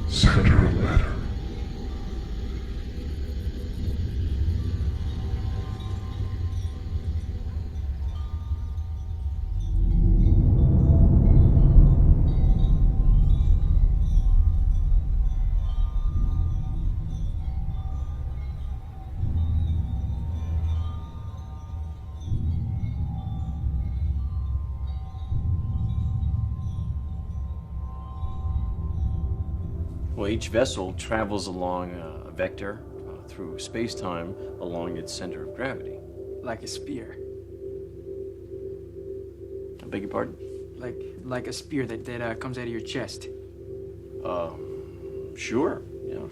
Send her a letter. Well, each vessel travels along a vector through space-time along its center of gravity. Like a spear. I beg your pardon? Like a spear that comes out of your chest. Sure, yeah.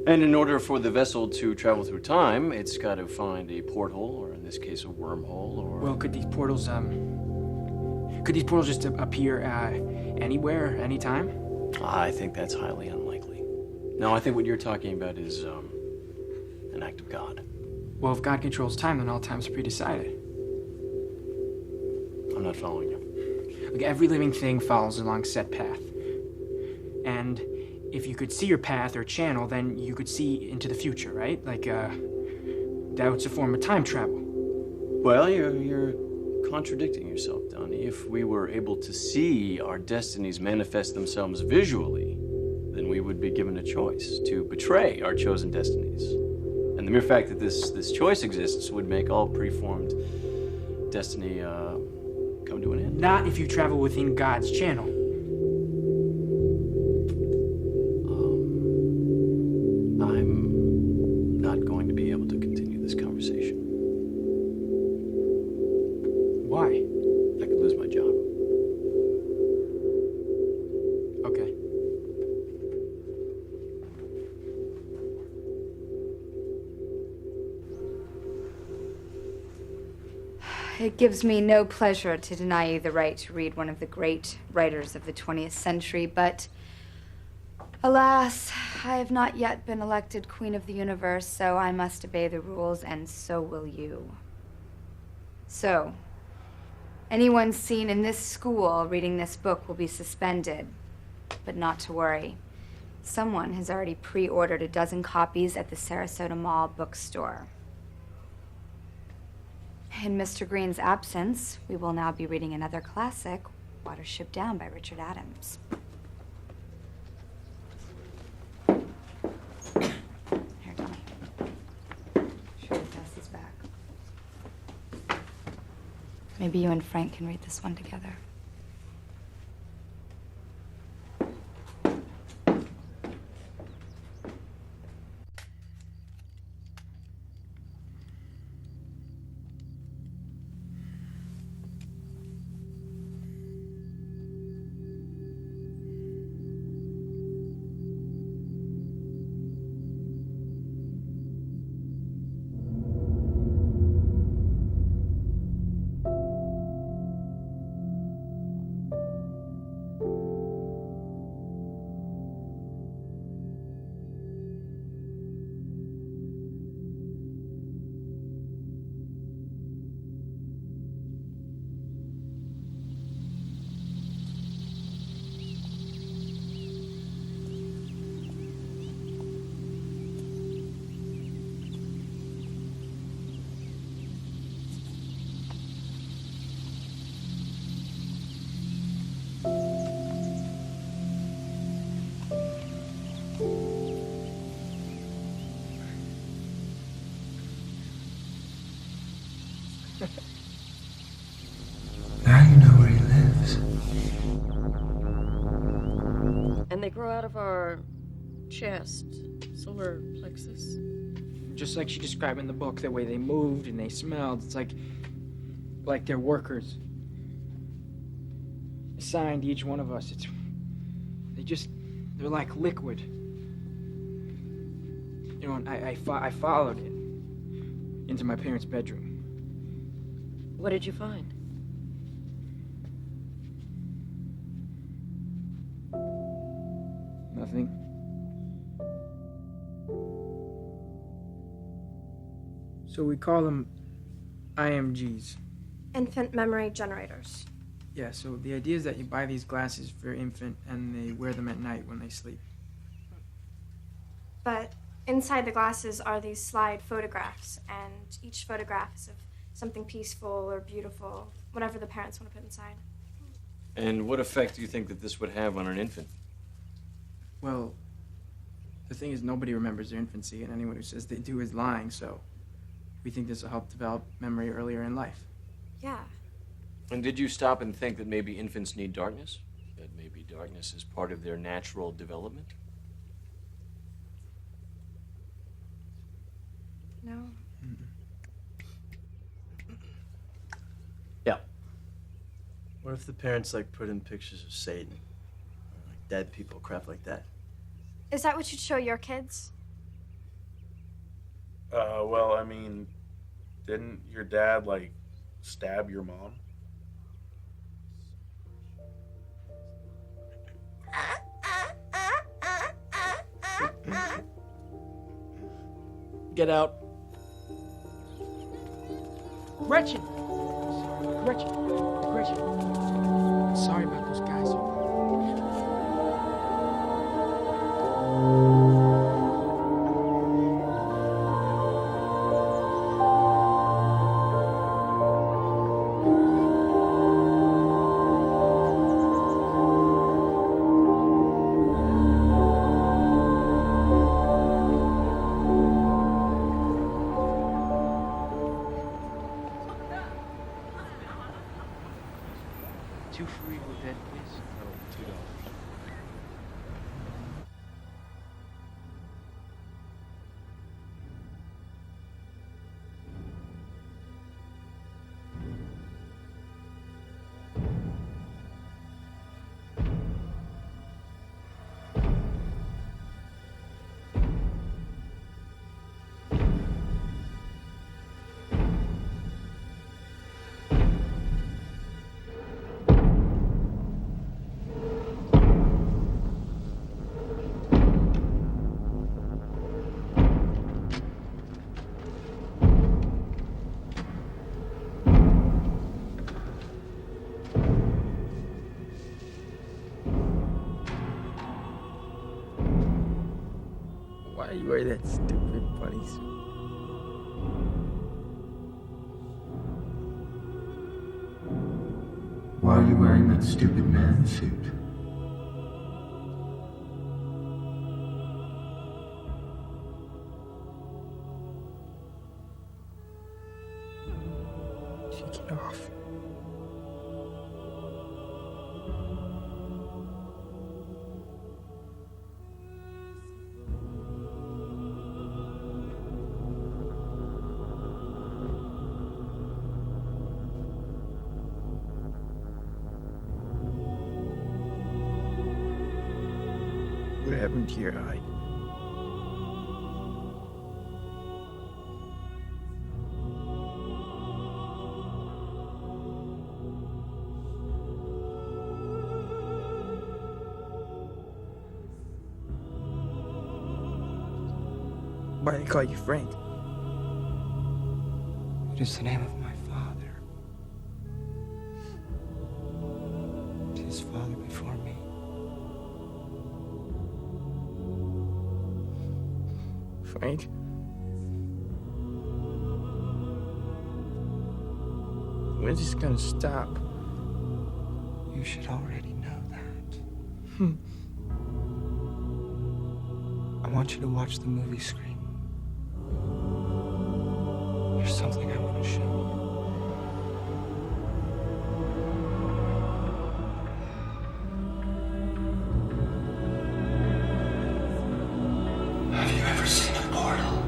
And in order for the vessel to travel through time, it's got to find a porthole, or in this case, a wormhole, or... Well, could these portals just appear anywhere, anytime? I think that's highly unlikely. No, I think what you're talking about is an act of God. Well, if God controls time, then all time's pre-decided. I'm not following you. Like, every living thing follows along set path. And if you could see your path or channel, then you could see into the future, right? Like, that's a form of time travel. Well, you're contradicting yourself, Donnie. If we were able to see our destinies manifest themselves visually, then we would be given a choice to betray our chosen destinies. And the mere fact that this choice exists would make all preformed destiny come to an end. Not if you travel within God's channel. I'm not going to be able to continue this conversation. Why? I could lose my job. Okay. It gives me no pleasure to deny you the right to read one of the great writers of the 20th century, but alas, I have not yet been elected Queen of the Universe, so I must obey the rules, and so will you. So, anyone seen in this school reading this book will be suspended. But not to worry. Someone has already pre-ordered 12 copies at the Sarasota Mall bookstore. In Mr. Green's absence, we will now be reading another classic, Watership Down by Richard Adams. Here, Donnie. Sure to pass these back. Maybe you and Frank can read this one together. Now you know where he lives. And they grow out of our chest, solar plexus. Just like she described in the book, the way they moved and they smelled, it's like they're workers. Assigned each one of us. They're like liquid. You know, and I followed it into my parents' bedroom. What did you find? Nothing. So we call them IMGs. Infant memory generators. Yeah, so the idea is that you buy these glasses for your infant and they wear them at night when they sleep. But inside the glasses are these slide photographs, and each photograph is of something peaceful or beautiful, whatever the parents want to put inside. And what effect do you think that this would have on an infant? Well, the thing is nobody remembers their infancy, and anyone who says they do is lying, so we think this will help develop memory earlier in life. Yeah. And did you stop and think that maybe infants need darkness? That maybe darkness is part of their natural development? No. Yeah. What if the parents put in pictures of Satan? Or, dead people, crap like that? Is that what you'd show your kids? Well, I mean, didn't your dad, stab your mom? Get out. Gretchen! Gretchen! Sorry about those guys. Two for Evil Dead, please. Oh, $2. why you wear that stupid bunny suit? Why are you wearing that stupid man suit? Take it off. What happened to your eye? Why do they call you Frank? It is the name of my father. His father before me. Frank? When's this gonna stop? You should already know that. I want you to watch the movie screen. There's something I want to show you. Have you ever seen a portal?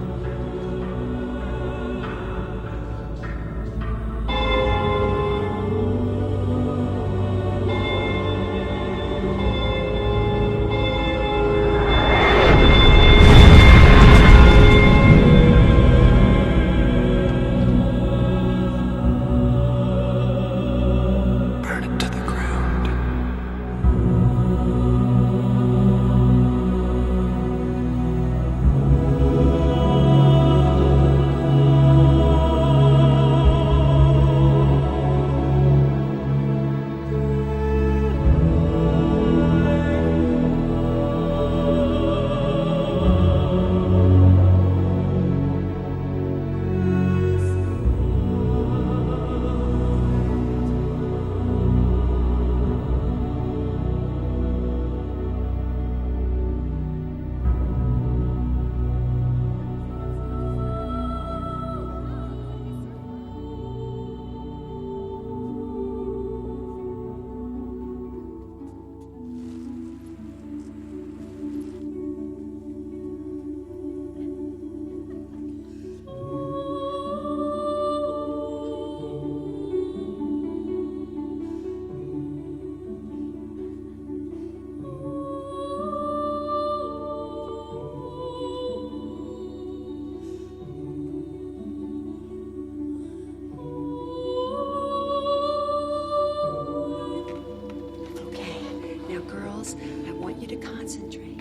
I want you to concentrate.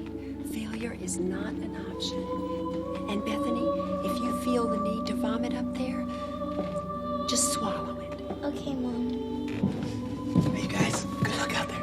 Failure is not an option. And Bethany, if you feel the need to vomit up there, just swallow it. Okay, Mom. Hey, guys, good luck out there.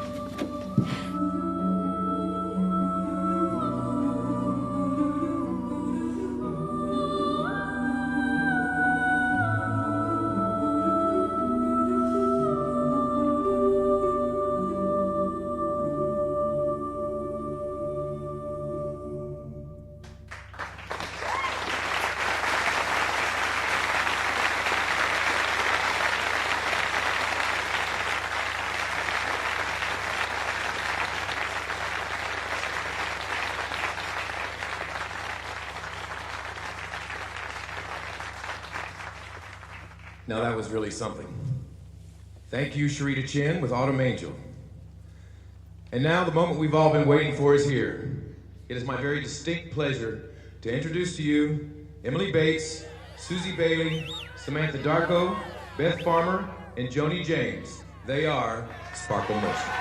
Now that was really something. Thank you, Sharita Chin with Autumn Angel. And now the moment we've all been waiting for is here. It is my very distinct pleasure to introduce to you Emily Bates, Susie Bailey, Samantha Darko, Beth Farmer, and Joni James. They are Sparkle Mercer.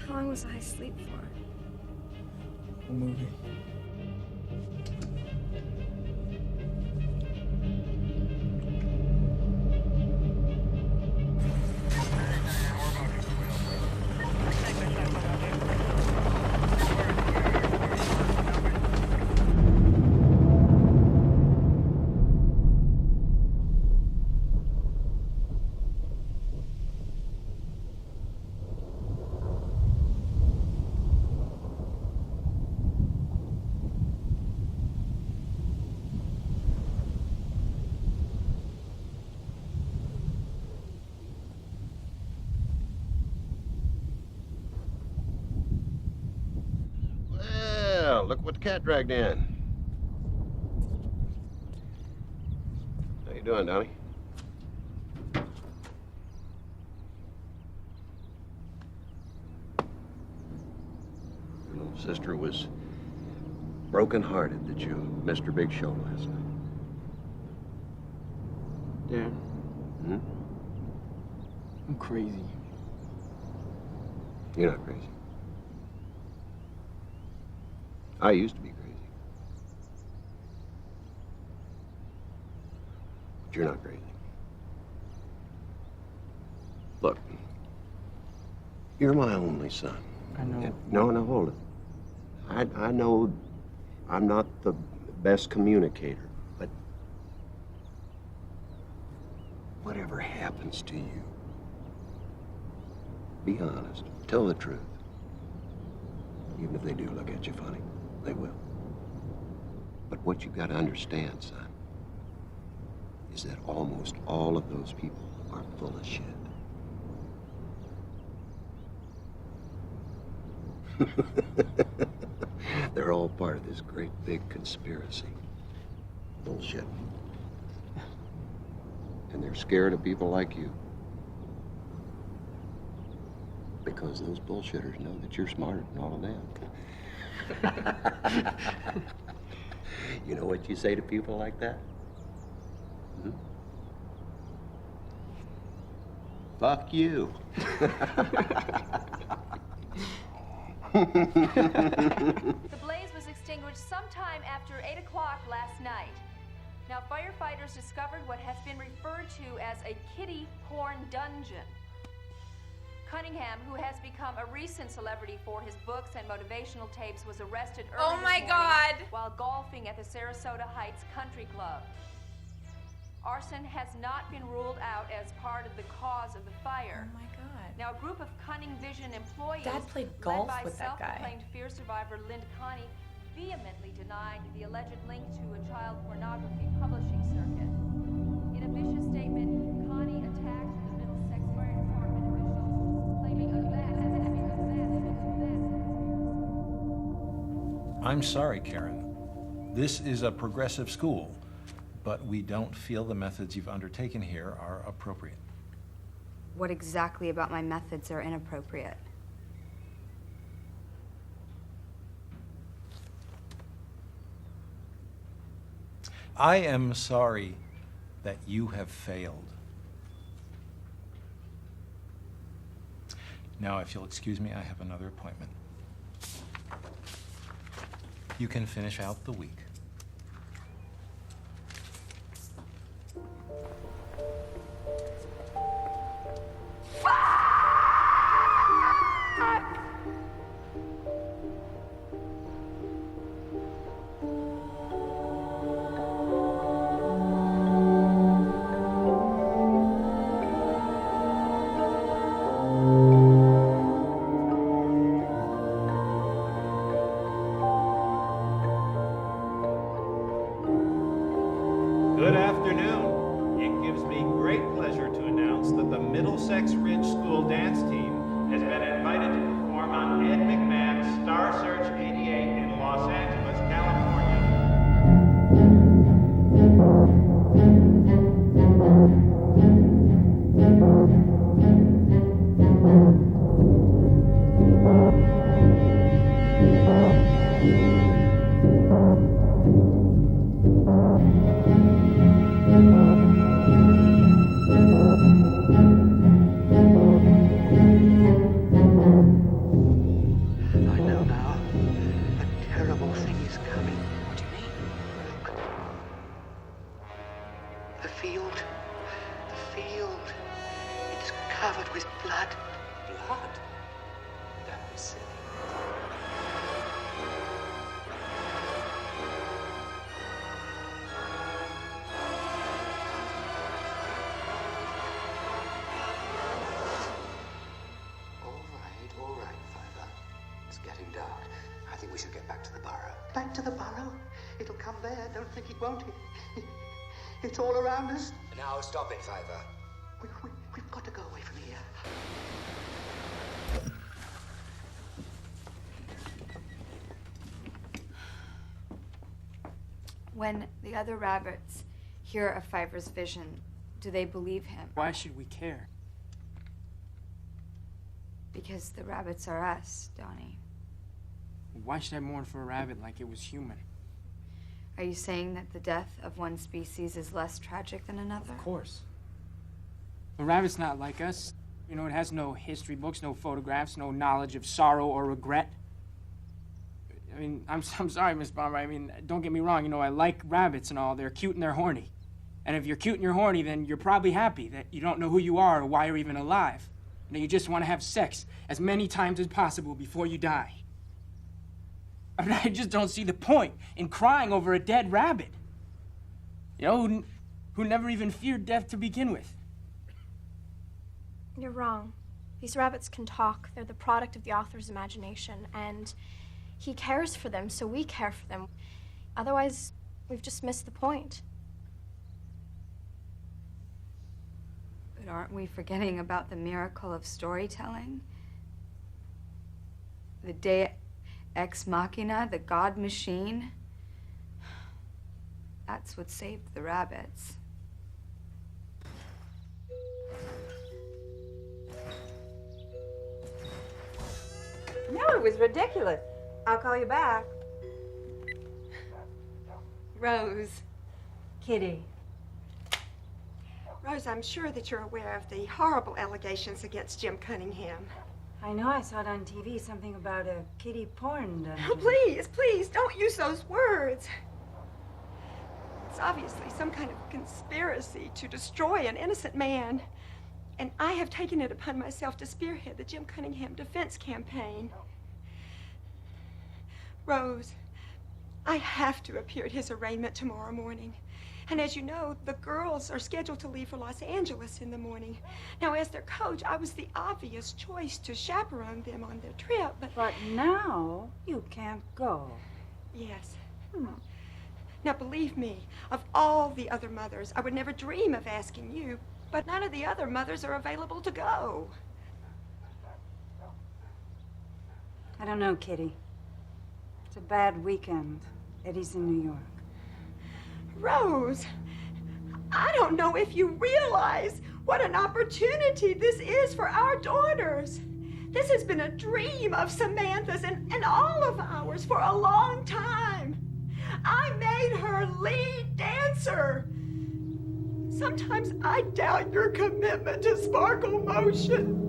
How long was I asleep for? A movie. Well, look what the cat dragged in. How you doing, Donnie? Your little sister was broken-hearted that you missed her big show last night. Dad, Hmm? I'm crazy. You're not crazy. I used to be crazy. But you're not crazy. Look, you're my only son. I know. No, hold it. I know I'm not the best communicator, but whatever happens to you, be honest. Tell the truth. Even if they do look at you funny, they will. But what you got to understand, son, is that almost all of those people are full of shit. They're all part of this great big conspiracy. Bullshit. And they're scared of people like you. Because those bullshitters know that you're smarter than all of them. You know what you say to people like that? Hmm? Fuck you. The blaze was extinguished sometime after 8 o'clock last night. Now, firefighters discovered what has been referred to as a kiddie porn dungeon. Cunningham, who has become a recent celebrity for his books and motivational tapes, was arrested early this morning while golfing at the Sarasota Heights Country Club. Arson has not been ruled out as part of the cause of the fire. Oh my God. Now, a group of Cunning Vision employees, Dad played golf led by with that guy. self-proclaimed fear survivor Lind Connie, vehemently denied the alleged link to a child pornography publishing circuit. In a vicious statement, Connie attacked the Middlesex Fire Department officials, claiming a I'm sorry, Karen. This is a progressive school, but we don't feel the methods you've undertaken here are appropriate. What exactly about my methods are inappropriate? I am sorry that you have failed. Now, if you'll excuse me, I have another appointment. You can finish out the week. think we should get back to the burrow. Back to the burrow? It'll come there. Don't think it won't. It's all around us. Now stop it, Fiver. We've got to go away from here. When the other rabbits hear of Fiver's vision, do they believe him? Why should we care? Because the rabbits are us, Donnie. Why should I mourn for a rabbit like it was human? Are you saying that the death of one species is less tragic than another? Of course. A rabbit's not like us. You know, it has no history books, no photographs, no knowledge of sorrow or regret. I mean, I'm sorry, Miss Bomber. I mean, don't get me wrong. You know, I like rabbits and all. They're cute and they're horny. And if you're cute and you're horny, then you're probably happy that you don't know who you are or why you're even alive. You know, you just want to have sex as many times as possible before you die. I mean, I just don't see the point in crying over a dead rabbit. You know, who never even feared death to begin with. You're wrong. These rabbits can talk. They're the product of the author's imagination, and he cares for them, so we care for them. Otherwise, we've just missed the point. But aren't we forgetting about the miracle of storytelling? The Deus Ex Machina, the God machine? That's what saved the rabbits. No, it was ridiculous. I'll call you back. Rose. Kitty. Rose, I'm sure that you're aware of the horrible allegations against Jim Cunningham. I know, I saw it on TV, something about a kiddie porn dungeon. Oh, please, don't use those words. It's obviously some kind of conspiracy to destroy an innocent man. And I have taken it upon myself to spearhead the Jim Cunningham defense campaign. Rose, I have to appear at his arraignment tomorrow morning. And as you know, the girls are scheduled to leave for Los Angeles in the morning. Now, as their coach, I was the obvious choice to chaperone them on their trip, But now, you can't go. Yes. Now, believe me, of all the other mothers, I would never dream of asking you, but none of the other mothers are available to go. I don't know, Kitty. It's a bad weekend. Eddie's in New York. Rose, I don't know if you realize what an opportunity this is for our daughters. This has been a dream of Samantha's and all of ours for a long time. I made her lead dancer. Sometimes I doubt your commitment to sparkle motion.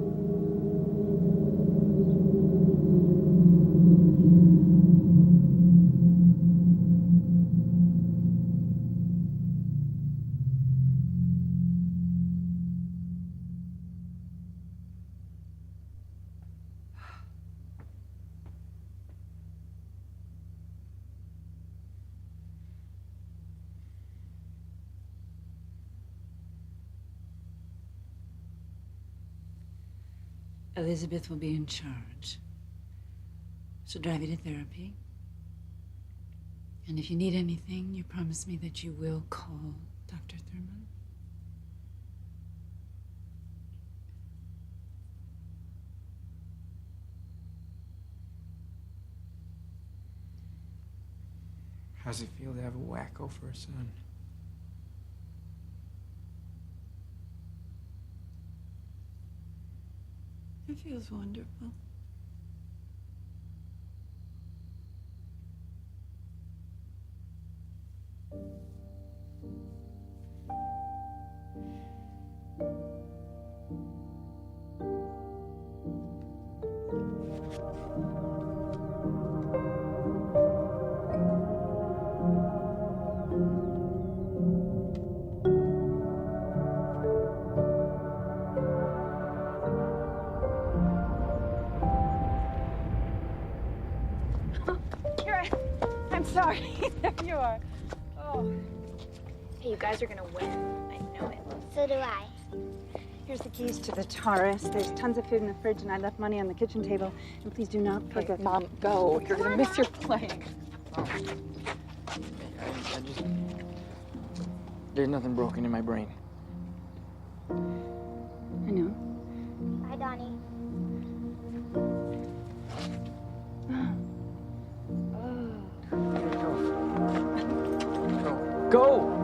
Elizabeth will be in charge. She'll drive you to therapy. And if you need anything, you promise me that you will call Dr. Thurman. How's it feel to have a wacko for a son? It feels wonderful. I'm sorry. There you are. Oh. Hey, you guys are gonna win. I know it. So do I. Here's the keys to the Taurus. There's tons of food in the fridge, and I left money on the kitchen table. And please do not forget. Mom, go. You're gonna miss your plane. I just... There's nothing broken in my brain. I know. Bye, Donnie. Go!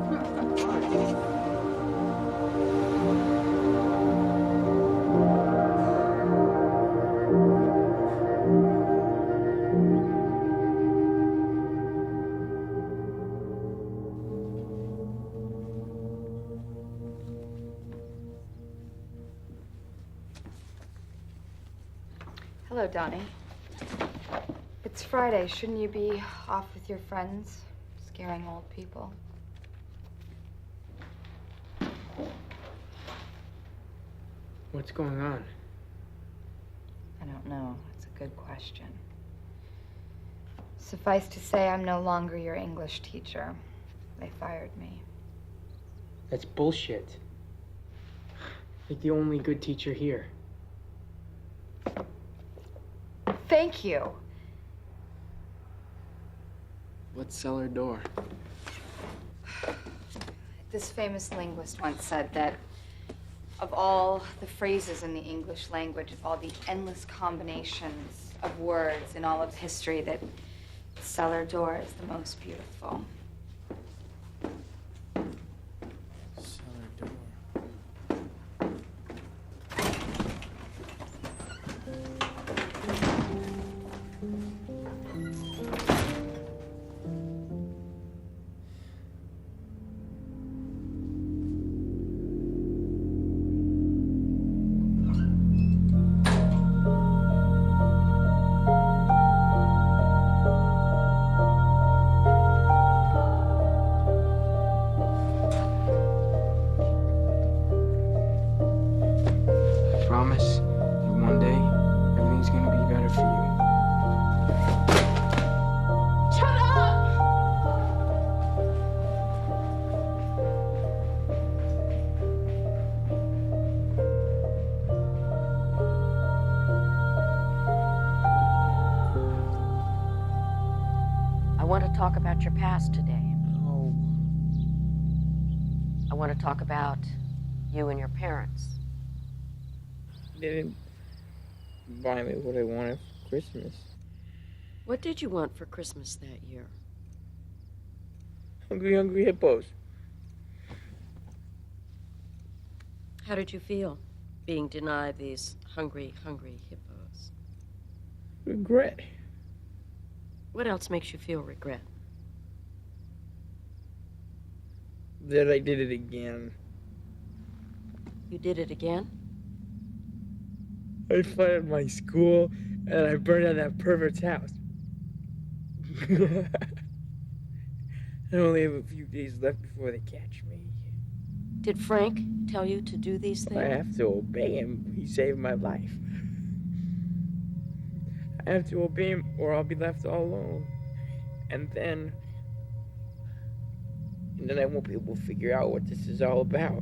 Hello, Donnie. It's Friday. Shouldn't you be off with your friends, scaring old people? What's going on? I don't know. It's a good question. Suffice to say, I'm no longer your English teacher. They fired me. That's bullshit. Like the only good teacher here. Thank you. Let's sell her door. This famous linguist once said that of all the phrases in the English language, of all the endless combinations of words in all of history, that cellar door is the most beautiful. Cellar door. Promise that one day everything's gonna be better for you. Shut up! I want to talk about your past today. Oh. I want to talk about you and your parents. Didn't buy me what I wanted for Christmas. What did you want for Christmas that year? Hungry hippos. How did you feel being denied these hungry hippos? Regret. What else makes you feel regret? That I did it again. You did it again? I fired my school and I burned down that pervert's house. I only have a few days left before they catch me. Did Frank tell you to do these things? I have to obey him. He saved my life. I have to obey him or I'll be left all alone. And then I won't be able to figure out what this is all about.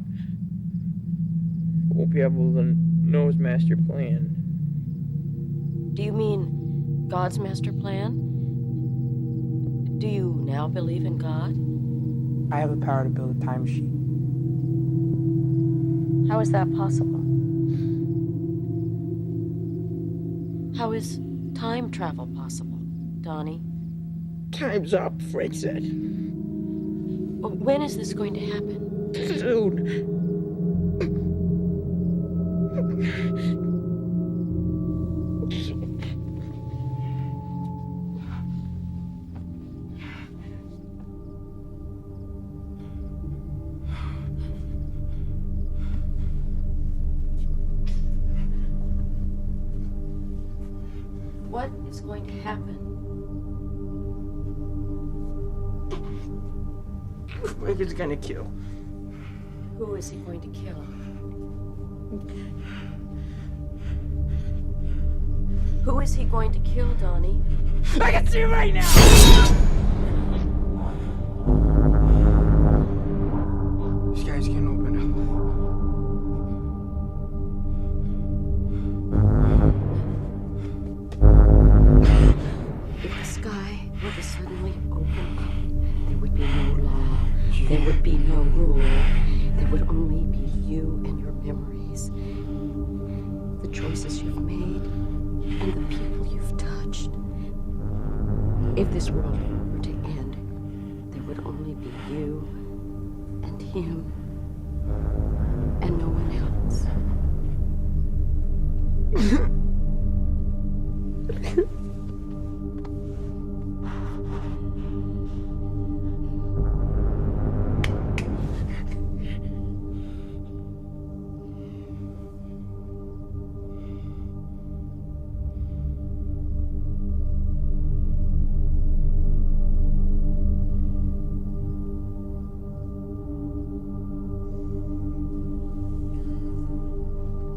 I won't be able to know his master plan. Do you mean God's master plan? Do you now believe in God? I have the power to build a time machine. How is that possible? How is time travel possible, Donnie? Time's up, Frank said. When is this going to happen? Soon. What is going to happen? Frank is gonna kill. Who is he going to kill? Who is he going to kill, Donnie? I can see right now! These guys can't open up. were to suddenly open up, there would be no law, there would be no rule, there would only be you and your memories, the choices you've made, and the people you've touched. If this world were to end, there would only be you and him and no one else.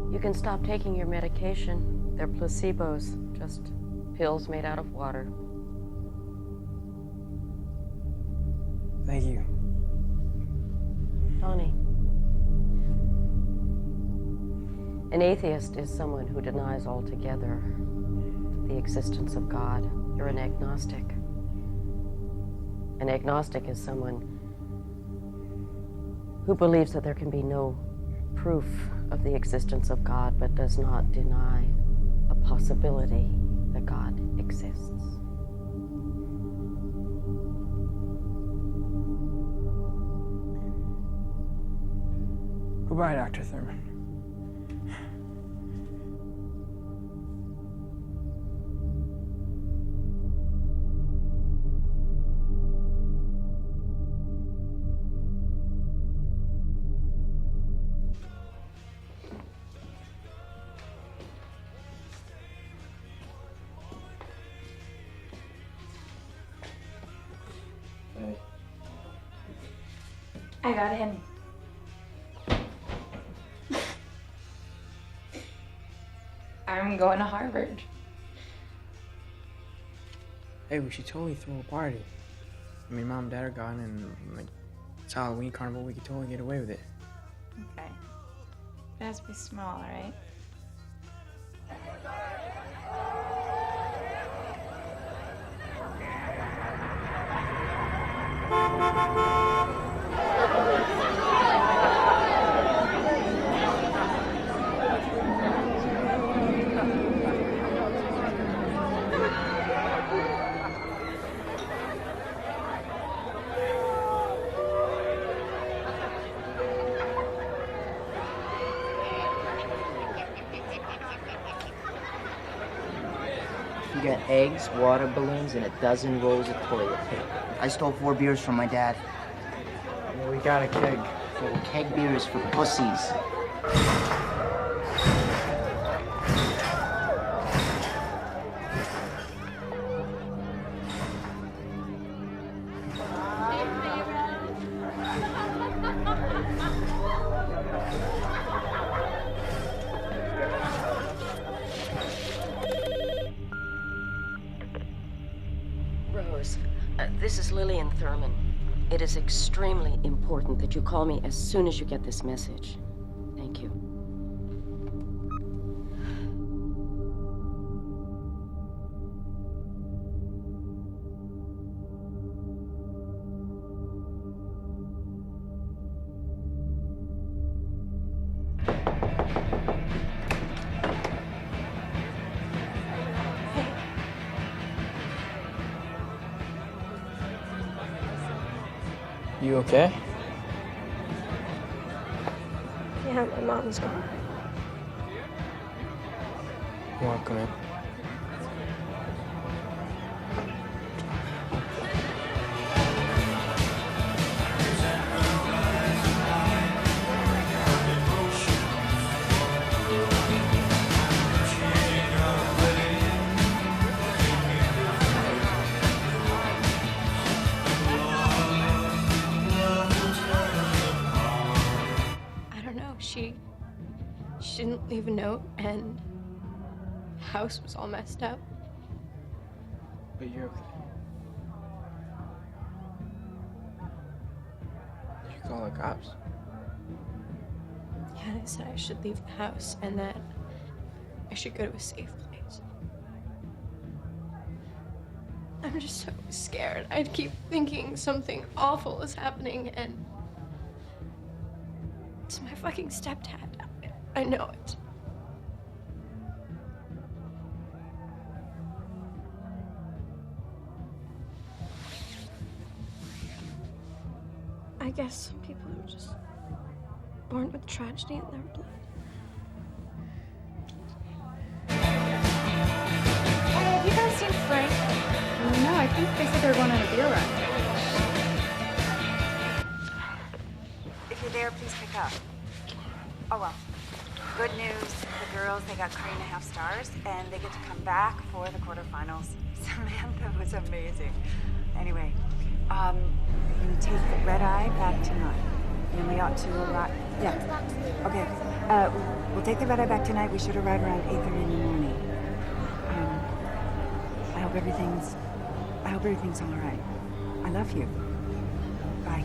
You can stop taking your medication. They're placebos, just pills made out of water. Thank you. Donnie. An atheist is someone who denies altogether the existence of God. You're an agnostic. An agnostic is someone who believes that there can be no proof of the existence of God, but does not deny a possibility that God exists. Goodbye, Dr. Thurman. I got him. I'm going to Harvard. Hey, we should totally throw a party. I mean, Mom and Dad are gone, and like, it's Halloween carnival. We could totally get away with it. Okay. It has to be small, right? You got eggs, water balloons, and a dozen rolls of toilet paper. I stole 4 beers from my dad. Well, we got a keg. Well, keg beer is for pussies. Rose, this is Lillian Thurman. It is extremely important that you call me as soon as you get this message. Thank you. You okay? Yeah, my mom's gone. You want to come in? She didn't leave a note, and the house was all messed up. But you're okay. Did you call the cops? Yeah, they said I should leave the house and that I should go to a safe place. I'm I'm just so scared. I'd keep thinking something awful is happening, and it's my fucking stepdad. I know it. I guess some people are just born with tragedy in their blood. Have you guys seen Frank? No, I think they said they were going on a beer run. If you're there, please pick up. Oh, well. Good news. The girls, they got 3.5 stars, and they get to come back for the quarterfinals. Samantha was amazing. Anyway, we're going to take the red eye back tonight. And we ought to arrive. Yeah. Okay. We'll take the red eye back tonight. We should arrive around 8:30 in the morning. I hope everything's all right. I love you. Bye.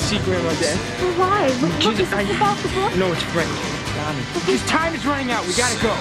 see Grandma Dad. Why? Look, is this about the book? No, it's Frank. Donnie. His time is running out. We gotta go.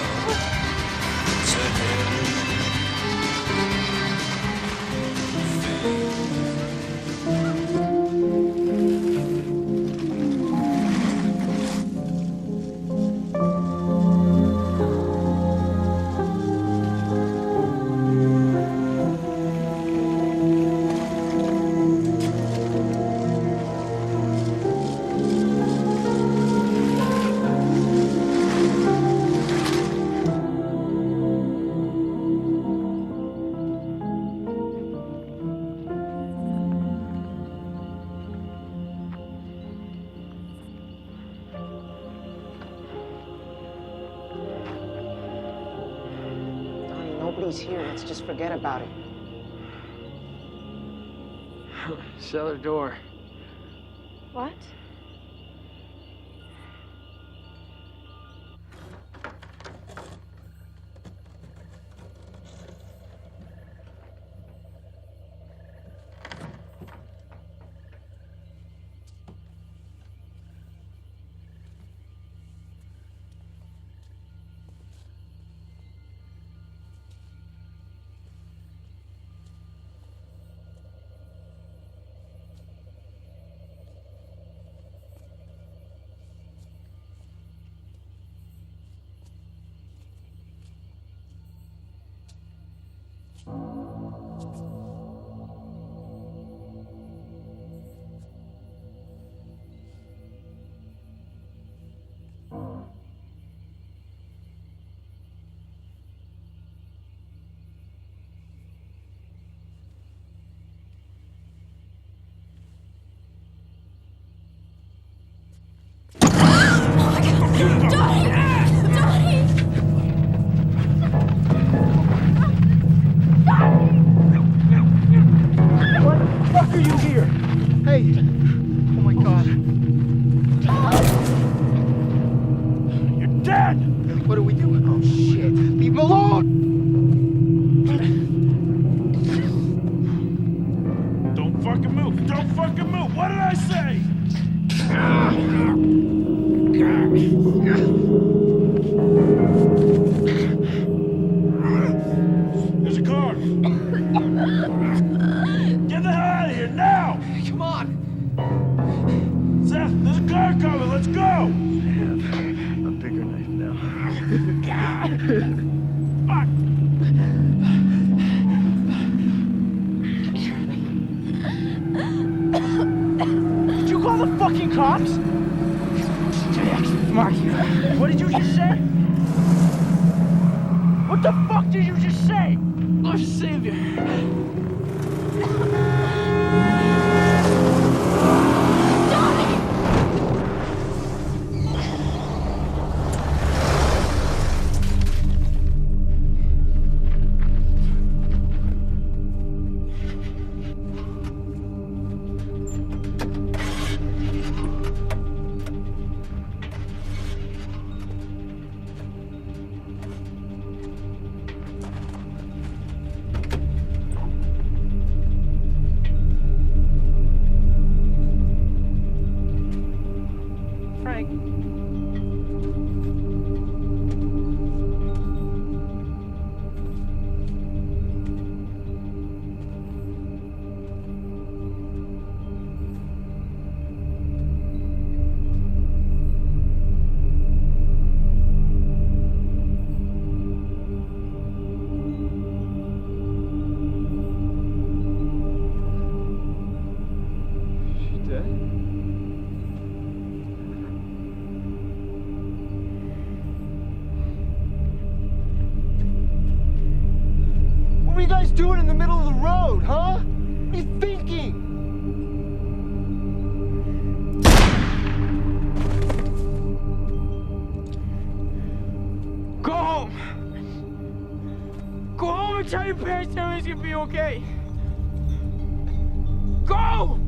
Nobody's here. Let's just forget about it. Cellar door. What? Why the fuck are you here? Hey! Oh my god. You're dead! What do we do? Oh shit. Leave him alone! Don't fucking move! Don't fucking move! What did I say? There's a car! Get the hell out of here now! Come on! Seth, there's a car coming! Let's go! I have a bigger knife now. Fuck! Did you call the fucking cops? Mark, what did you just say? What the fuck did you just say? Our savior. What are you guys doing in the middle of the road, huh? What are you thinking? Go home! Go home and tell your parents everything's gonna be okay! Go!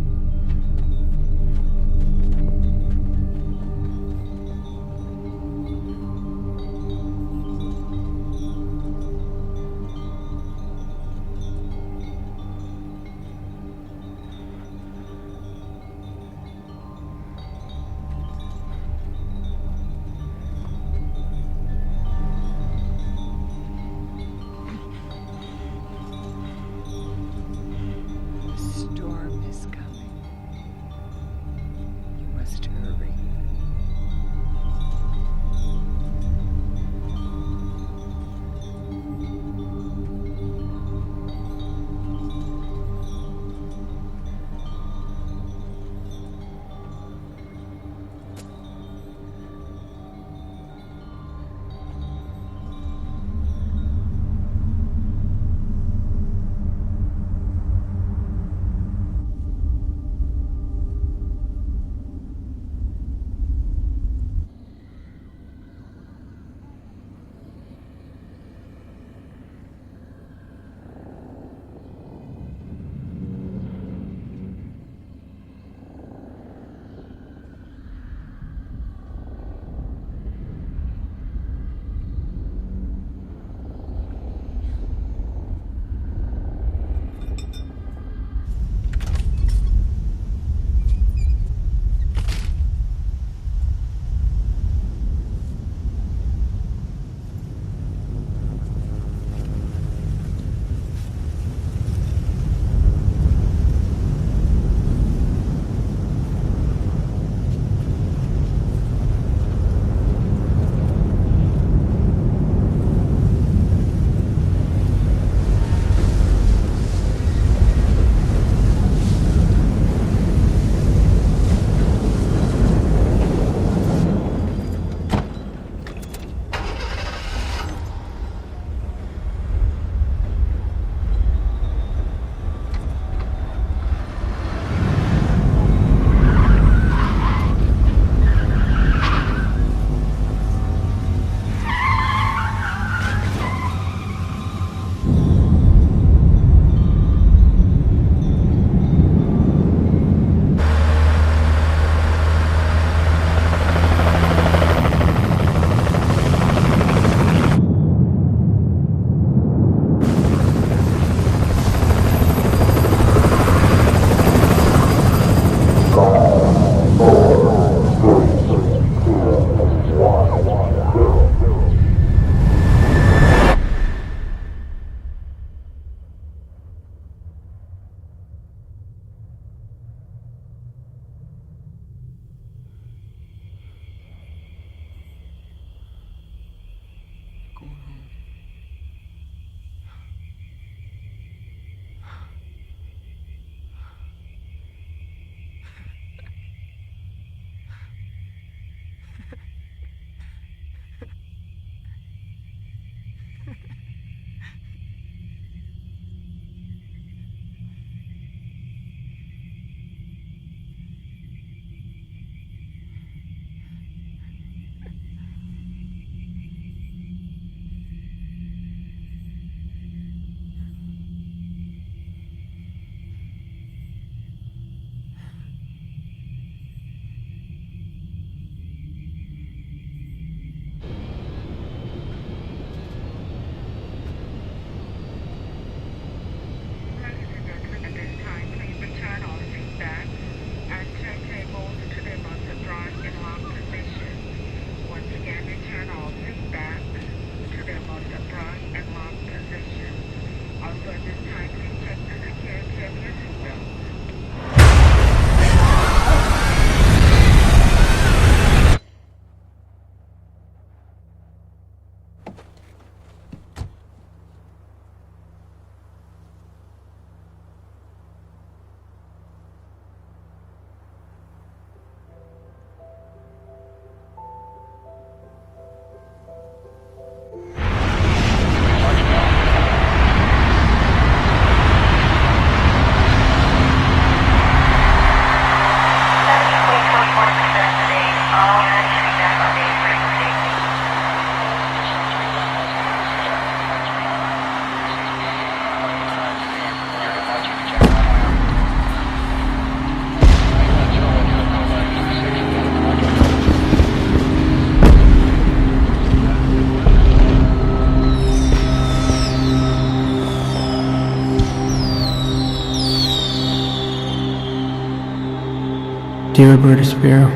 Dear Roberta Sparrow,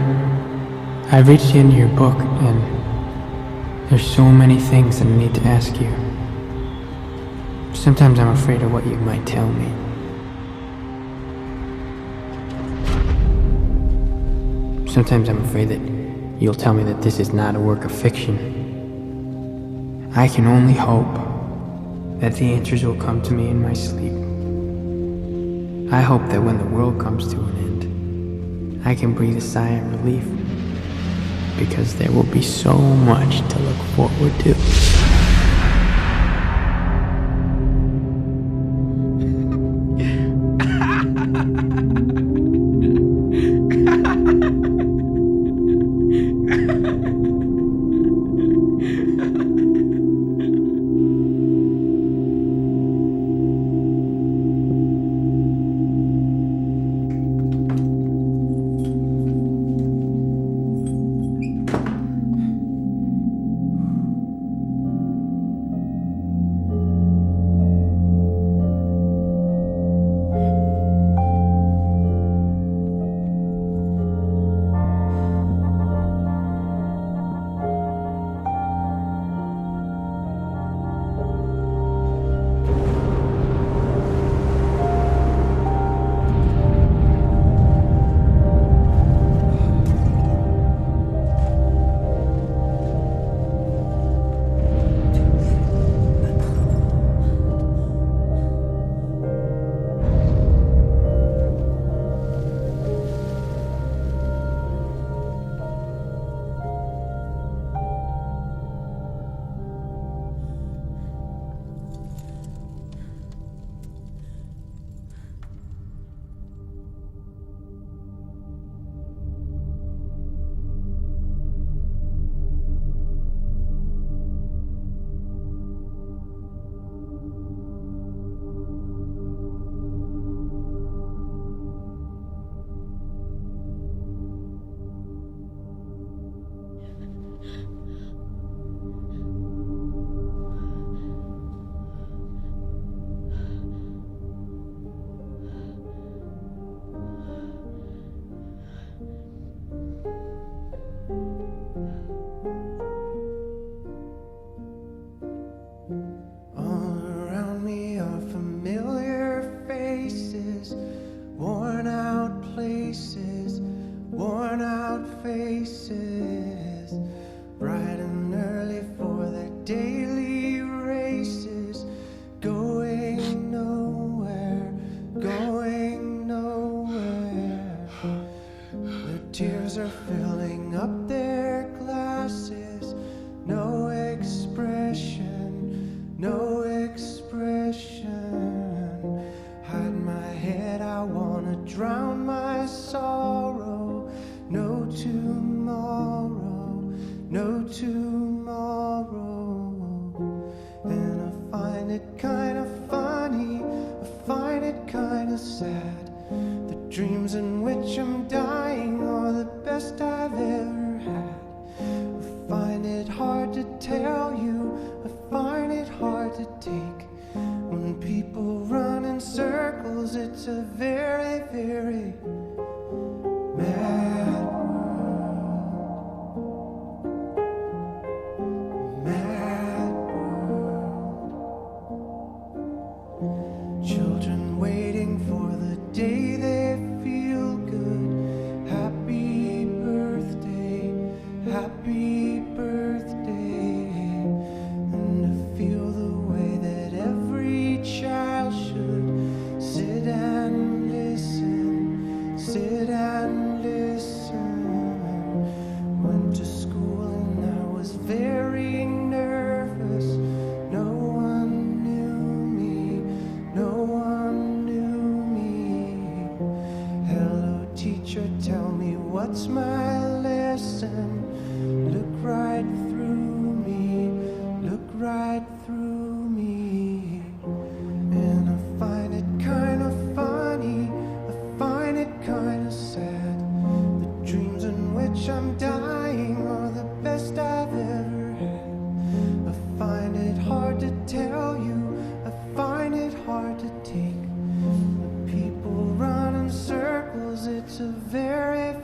I've reached the end of your book, and there's so many things that I need to ask you. Sometimes I'm afraid of what you might tell me. Sometimes I'm afraid that you'll tell me that this is not a work of fiction. I can only hope that the answers will come to me in my sleep. I hope that when the world comes to an end, I can breathe a sigh of relief, because there will be so much to look forward to. It's a very, very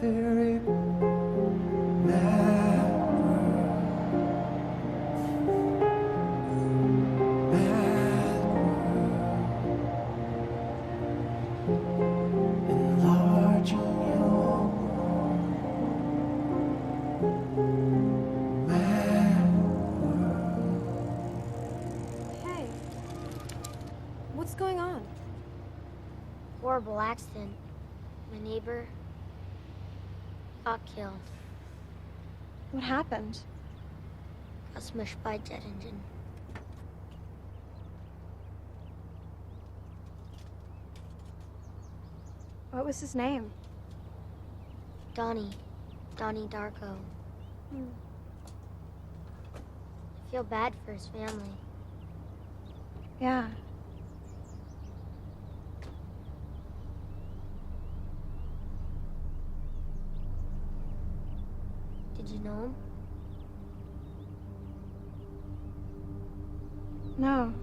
spirit mad world. Mad world. Enlarging your world. Mad world. Hey. What's going on? Horrible accident. My neighbor got killed. What happened? Got smushed by a jet engine. What was his name? Donnie. Donnie Darko. I feel bad for his family. Yeah. Did you know him? No.